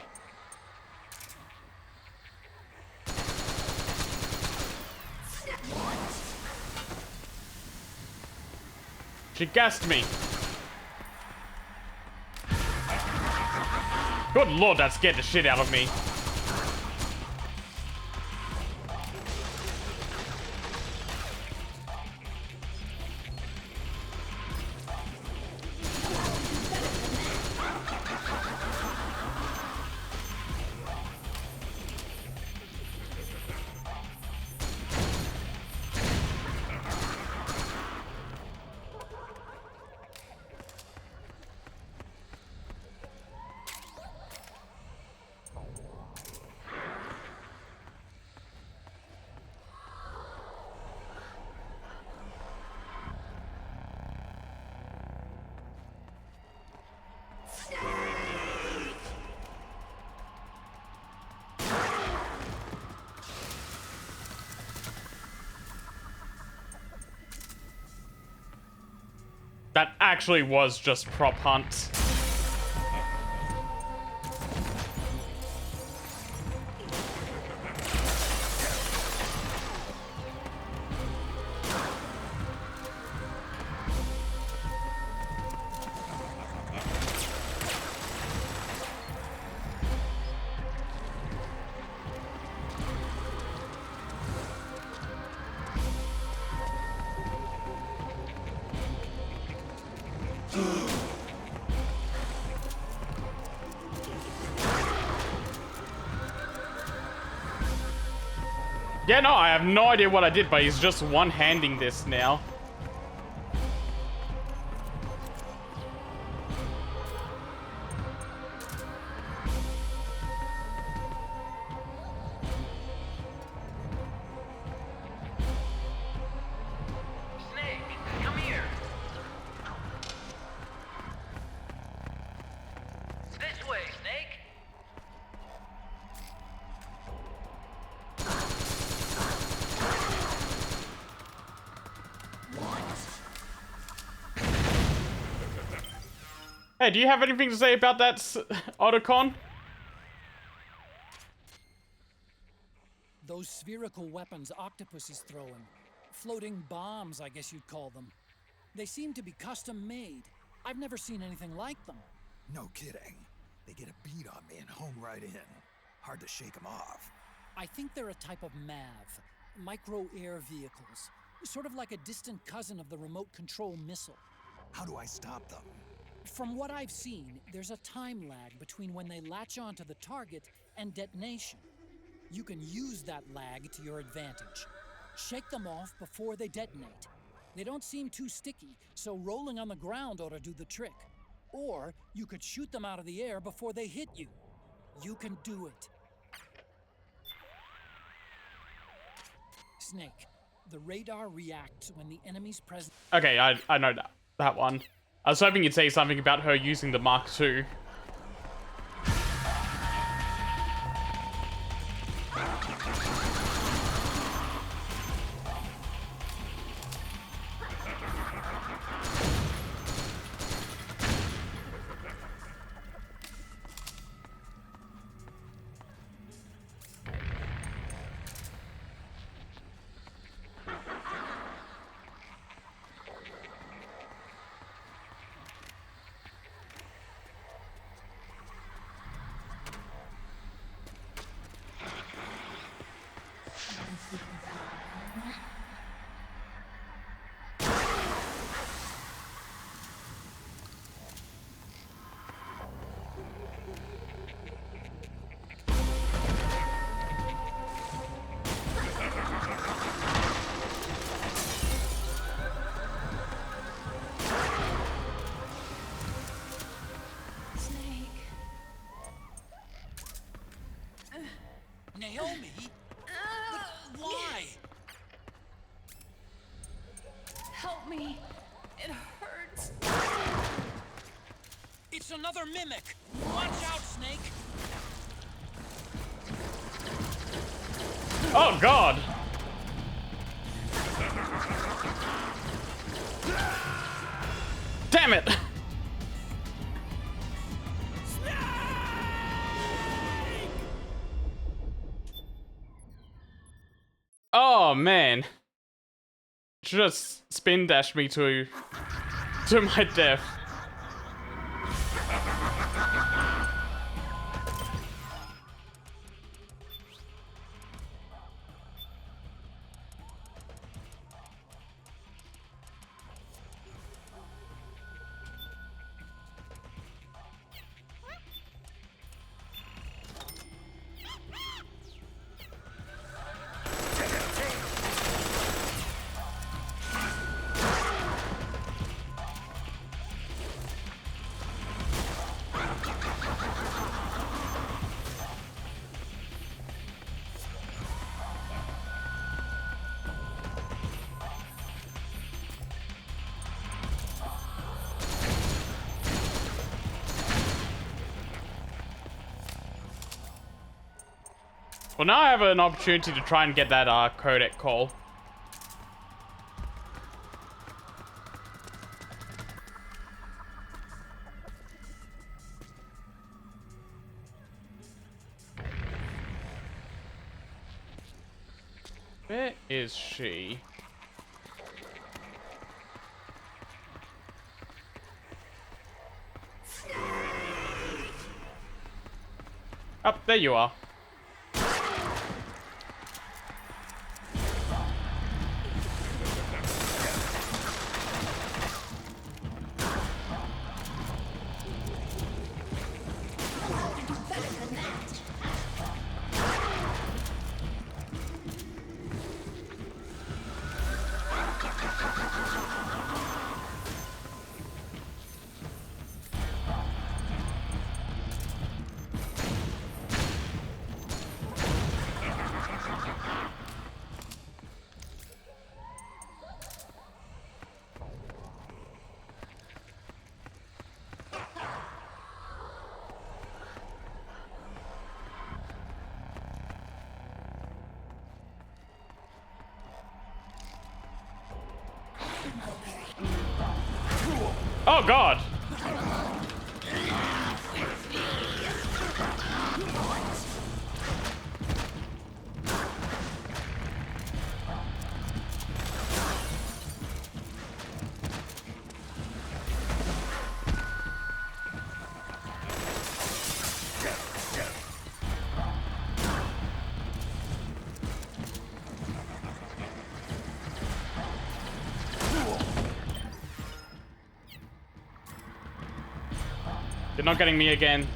She gassed me. Good lord, that scared the shit out of me. That actually was just prop hunt. Yeah, no, I have no idea what I did, but he's just one-handing this now. Snake, come here. This way, Snake. Hey, do you have anything to say about that, Otacon? Those spherical weapons Octopus is throwing. Floating bombs, I guess you'd call them. They seem to be custom made. I've never seen anything like them. No kidding. They get a beat on me and hone right in. Hard to shake them off. I think they're a type of MAV, micro-air vehicles. Sort of like a distant cousin of the remote control missile. How do I stop them? From what I've seen, there's a time lag between when they latch onto the target and detonation. You can use that lag to your advantage. Shake them off before they detonate. They don't seem too sticky, so rolling on the ground ought to do the trick. Or you could shoot them out of the air before they hit you. You can do it. Snake, the radar reacts when the enemy's present. Okay, I know that one. I was hoping you'd say something about her using the Mark II. Naomi? But why? Help me. It hurts. It's another mimic. Watch out, Snake. Oh God! Damn it! Oh man. Just spin dashed me to my death. Well, now I have an opportunity to try and get that codec call. Where is she? Oh, there you are. Oh God! You're not getting me again.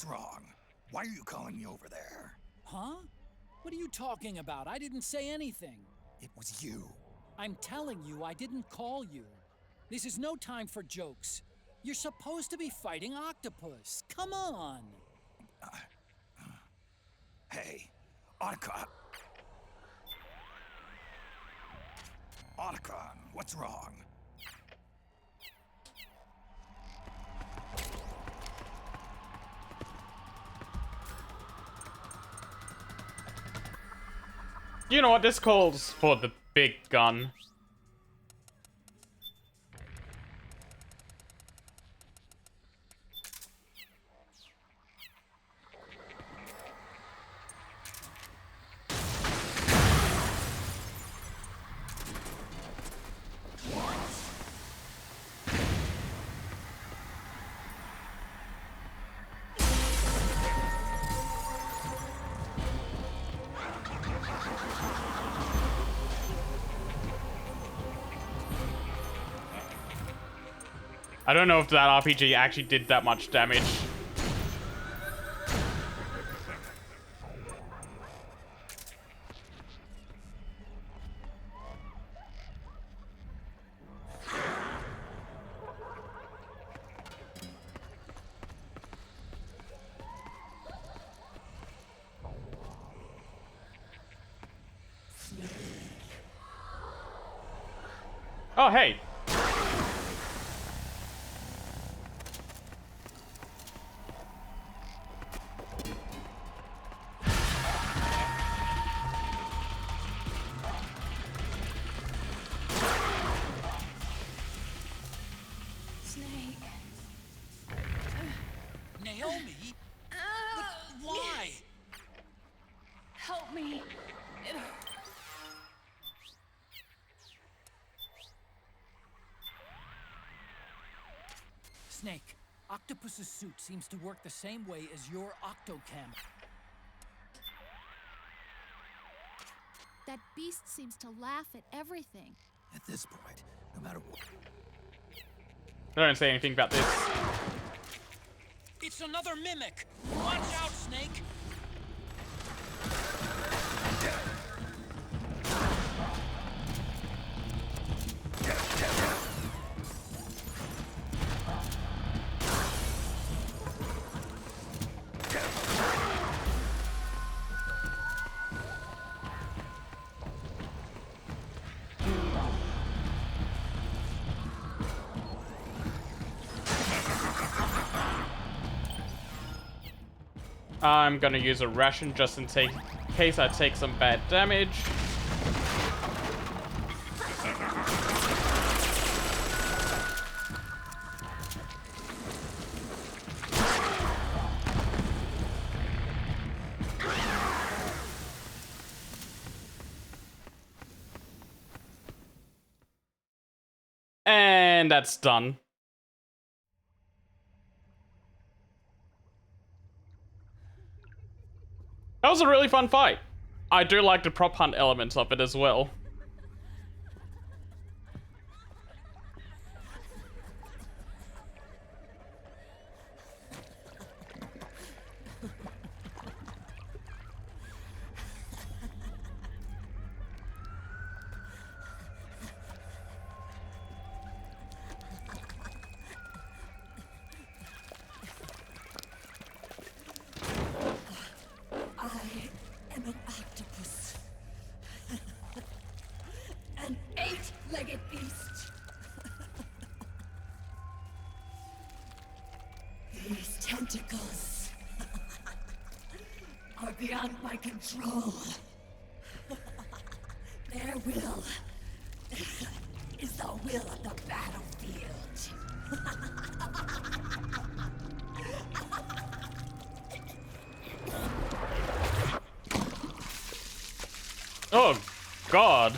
What's wrong? Why are you calling me over there? Huh? What are you talking about? I didn't say anything. It was you. I'm telling you, I didn't call you. This is no time for jokes. You're supposed to be fighting Octopus. Come on. Hey, Otacon. Otacon, what's wrong? You know what? This calls for the big gun. I don't know if that RPG actually did that much damage. Oh, hey. Snake. Naomi? But why? Help me. It Snake, Octopus's suit seems to work the same way as your octocam. That beast seems to laugh at everything. At this point, no matter what. I don't say anything about this. It's another mimic! Watch out, Snake! I'm gonna use a ration just in case I take some bad damage. And that's done. That was a really fun fight. I do like the prop hunt elements of it as well. I am an octopus. An 8-legged beast. These tentacles are beyond my control. Their will is the will of the battlefield. Oh, God.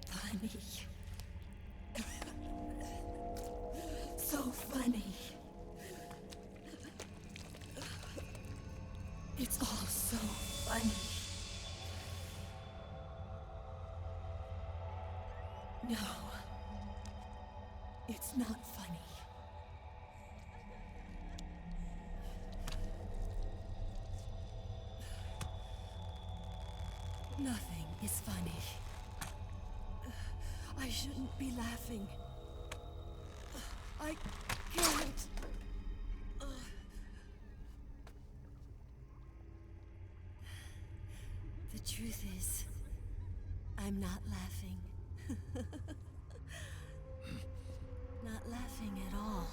Funny. So funny. It's all so funny. It's not funny. Nothing is funny. I shouldn't be laughing. I can't. The truth is, I'm not laughing. Not laughing at all.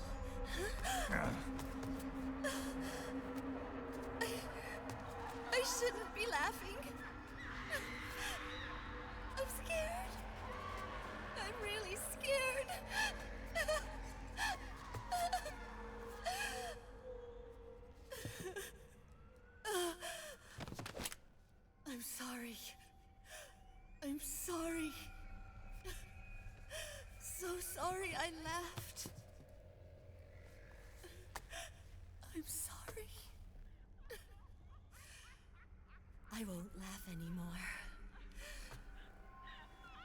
I shouldn't be laughing. I'm scared. I'm really scared. I'm sorry. I'm sorry. So sorry I laughed. I'm sorry. I won't laugh anymore.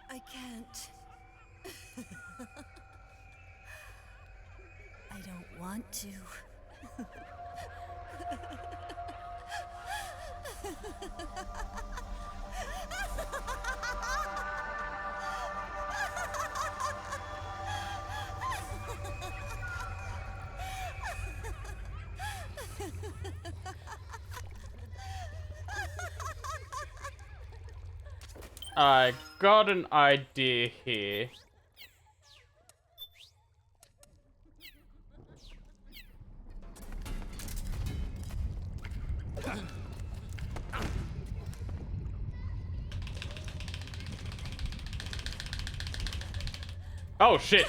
I can't. I don't want to. I got an idea here. Oh shit.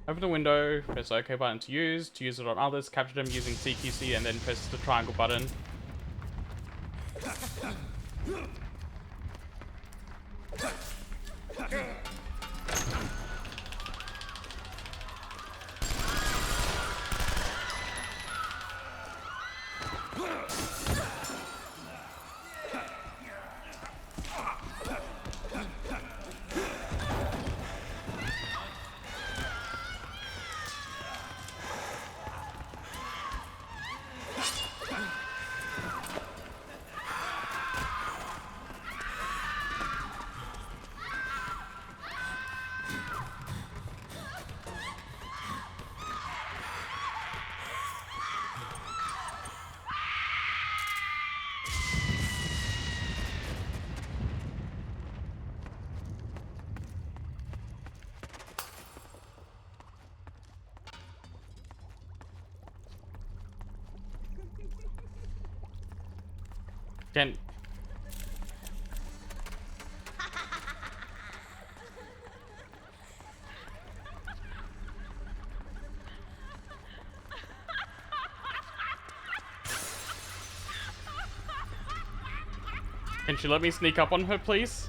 Open the window, press the OK button to use it on others, capture them using CQC, and then press the triangle button. Can she let me sneak up on her, please?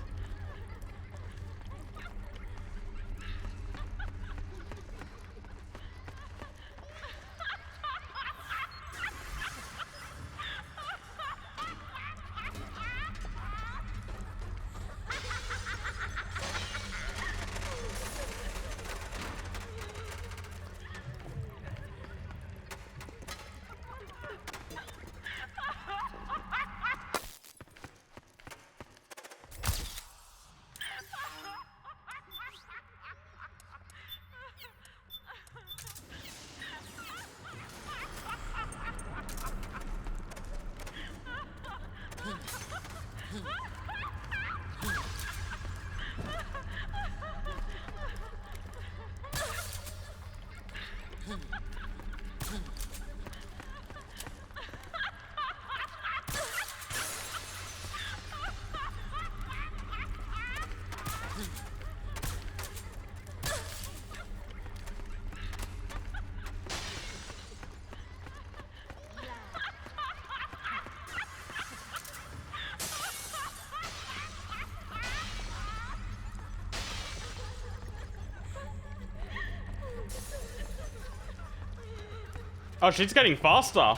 Oh, she's getting faster.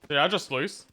Did I just lose?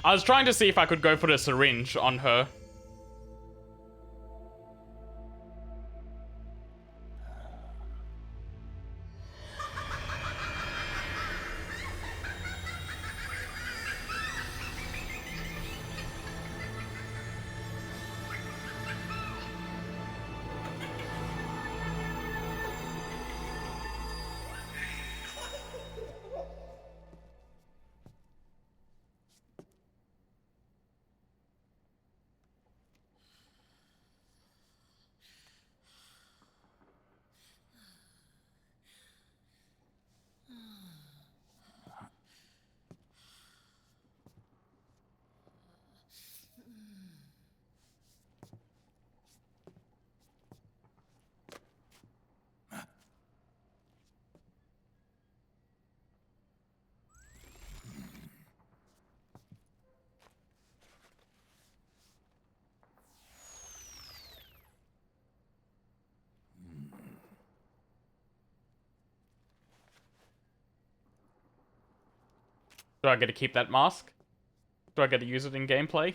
I was trying to see if I could go for the syringe on her. Do I get to keep that mask? Do I get to use it in gameplay?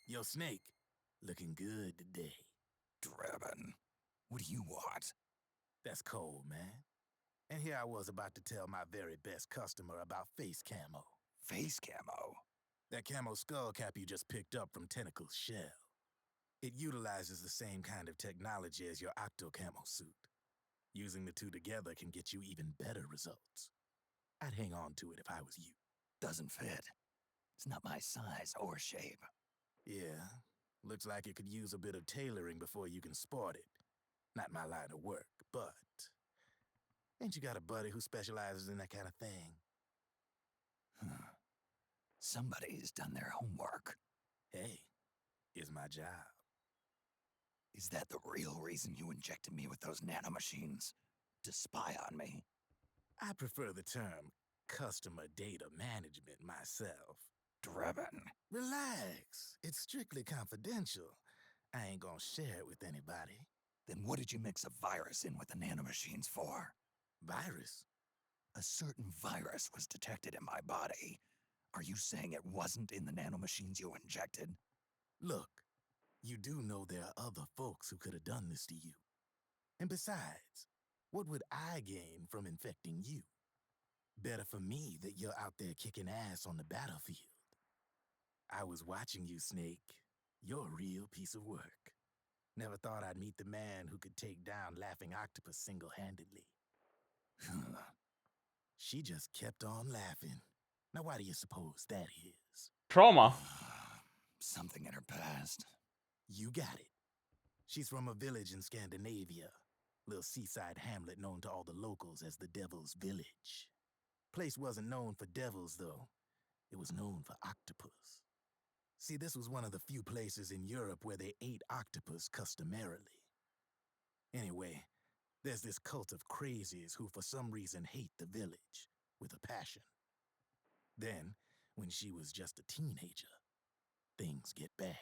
Yo, Snake. Looking good today. Drebin, what do you want? That's cold, man. And here I was about to tell my very best customer about face camo. Face camo? That camo skull cap you just picked up from Tentacle's shell. It utilizes the same kind of technology as your octo camo suit. Using the two together can get you even better results. I'd hang on to it if I was you. Doesn't fit. It's not my size or shape. Yeah, looks like it could use a bit of tailoring before you can sport it. Not my line of work, but... Ain't you got a buddy who specializes in that kind of thing? Somebody's done their homework. Hey, it's my job. Is that the real reason you injected me with those nanomachines? To spy on me? I prefer the term customer data management myself. Drebin. Relax. It's strictly confidential. I ain't gonna share it with anybody. Then what did you mix a virus in with the nanomachines for? Virus? A certain virus was detected in my body. Are you saying it wasn't in the nanomachines you injected? Look, you do know there are other folks who could have done this to you. And besides, what would I gain from infecting you? Better for me that you're out there kicking ass on the battlefield. I was watching you, Snake. You're a real piece of work. Never thought I'd meet the man who could take down Laughing Octopus single-handedly. She just kept on laughing. Now why do you suppose that is? Trauma. Something in her past. You got it. She's from a village in Scandinavia. Little seaside hamlet known to all the locals as the Devil's Village. Place wasn't known for devils, though. It was known for octopus. See, this was one of the few places in Europe where they ate octopus customarily. Anyway, there's this cult of crazies who for some reason hate the village with a passion. Then, when she was just a teenager, things get bad.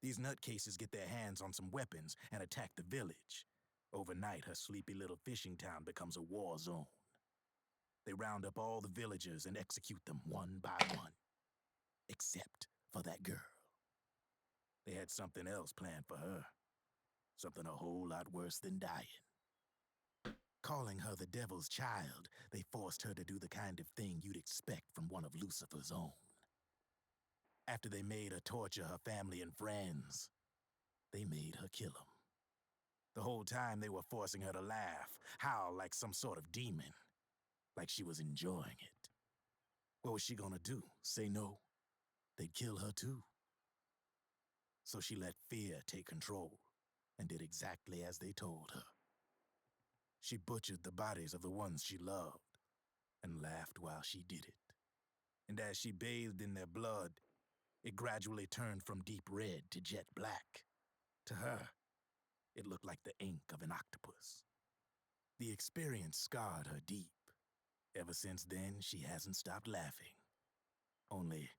These nutcases get their hands on some weapons and attack the village. Overnight, her sleepy little fishing town becomes a war zone. They round up all the villagers and execute them one by one. Except for that girl. They had something else planned for her. Something a whole lot worse than dying. Calling her the devil's child, they forced her to do the kind of thing you'd expect from one of Lucifer's own. After they made her torture her family and friends, they made her kill them. The whole time they were forcing her to laugh, howl like some sort of demon. Like she was enjoying it. What was she gonna do? Say no? They'd kill her too. So she let fear take control and did exactly as they told her. She butchered the bodies of the ones she loved and laughed while she did it. And as she bathed in their blood, it gradually turned from deep red to jet black. To her, it looked like the ink of an octopus. The experience scarred her deep. Ever since then, she hasn't stopped laughing. Only,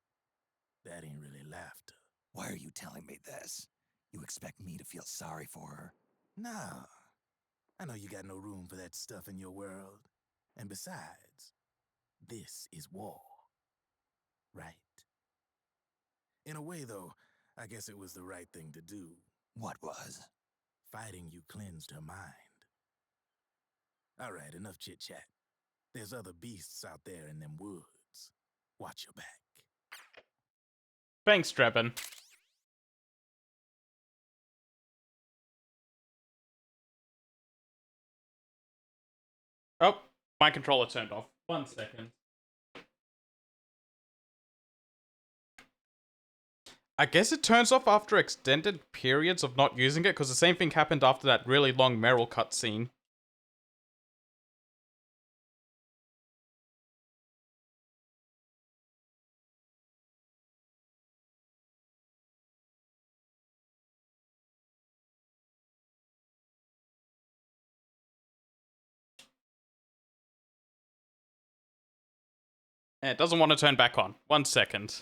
that ain't really laughter. Why are you telling me this? You expect me to feel sorry for her? Nah. I know you got no room for that stuff in your world. And besides, this is war. Right? In a way, though, I guess it was the right thing to do. What was? Fighting you cleansed her mind. All right, enough chit-chat. There's other beasts out there in them woods. Watch your back. Thanks, Drebin. Oh, my controller turned off. 1 second. I guess it turns off after extended periods of not using it, because the same thing happened after that really long Meryl cutscene. It doesn't want to turn back on. 1 second.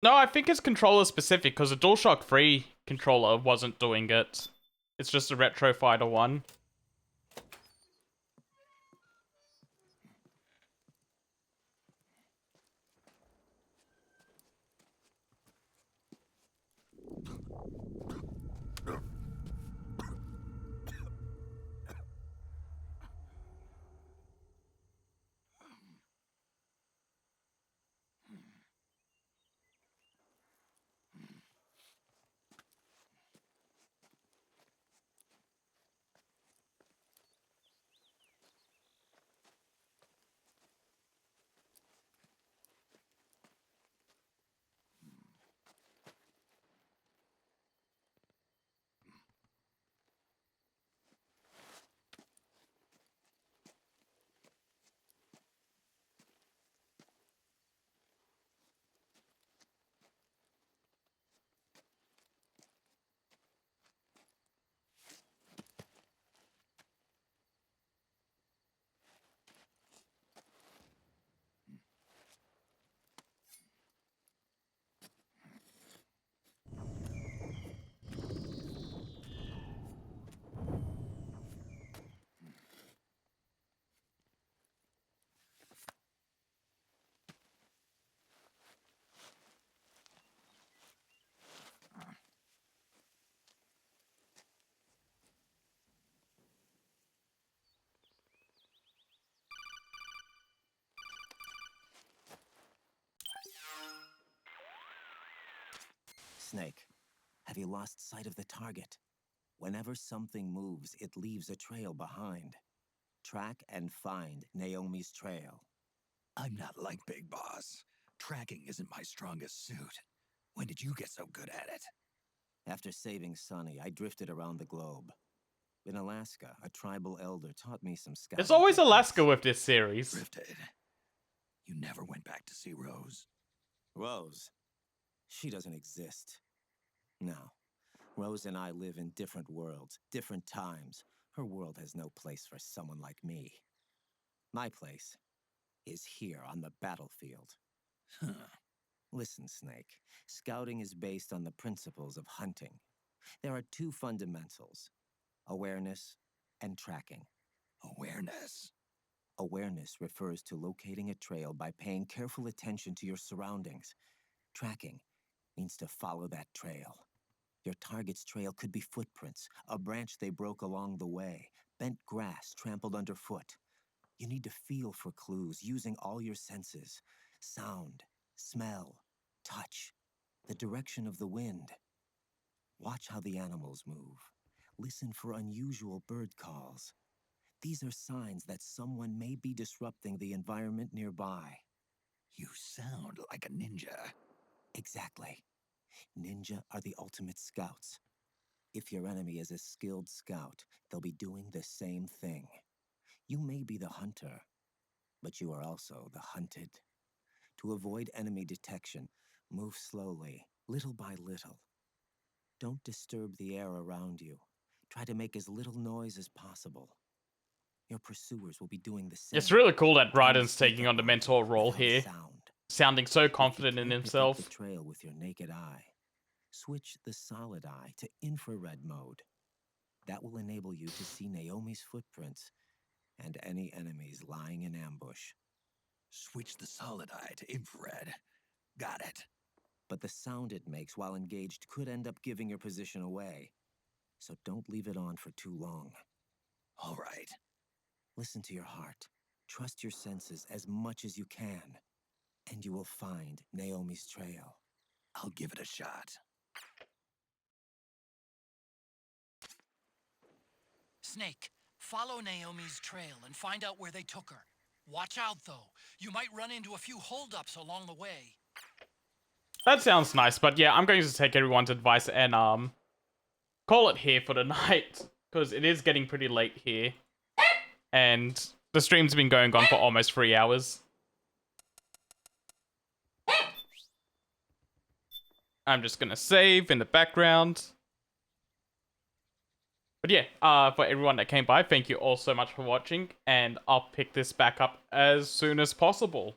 No, I think it's controller specific, because the DualShock 3 controller wasn't doing it. It's just a Retro Fighter one. Snake, have you lost sight of the target? Whenever something moves, it leaves a trail behind. Track and find Naomi's trail. I'm not like Big Boss. Tracking isn't my strongest suit. When did you get so good at it? After saving Sonny, I drifted around the globe. In Alaska, a tribal elder taught me some scouting. It's always techniques. Alaska with this series. Drifted. You never went back to see Rose? Rose? She doesn't exist. No. Rose and I live in different worlds, different times. Her world has no place for someone like me. My place is here on the battlefield. Huh. Listen, Snake. Scouting is based on the principles of hunting. There are two fundamentals: awareness and tracking. Awareness? Awareness refers to locating a trail by paying careful attention to your surroundings. Tracking means to follow that trail. Your target's trail could be footprints, a branch they broke along the way, bent grass trampled underfoot. You need to feel for clues using all your senses: sound, smell, touch, the direction of the wind. Watch how the animals move. Listen for unusual bird calls. These are signs that someone may be disrupting the environment nearby. You sound like a ninja. Exactly. Ninja are the ultimate scouts. If your enemy is a skilled scout, they'll be doing the same thing. You may be the hunter, but you are also the hunted. To avoid enemy detection, move slowly, little by little. Don't disturb the air around you. Try to make as little noise as possible. Your pursuers will be doing the same. It's really cool that Raiden's taking on the mentor role here, Sound. sounding so confident in If you can't himself. detect the trail with your naked eye, switch the solid eye to infrared mode. That will enable you to see Naomi's footprints and any enemies lying in ambush. Switch the solid eye to infrared. Got it. But the sound it makes while engaged could end up giving your position away. So don't leave it on for too long. All right. Listen to your heart. Trust your senses as much as you can. And you will find Naomi's trail. I'll give it a shot. Snake, follow Naomi's trail and find out where they took her. Watch out, though. You might run into a few holdups along the way. That sounds nice, but yeah, I'm going to take everyone's advice and call it here for the night, because it is getting pretty late here. And the stream's been going on for almost 3 hours. I'm just gonna save in the background. But yeah, for everyone that came by, thank you all so much for watching, and I'll pick this back up as soon as possible.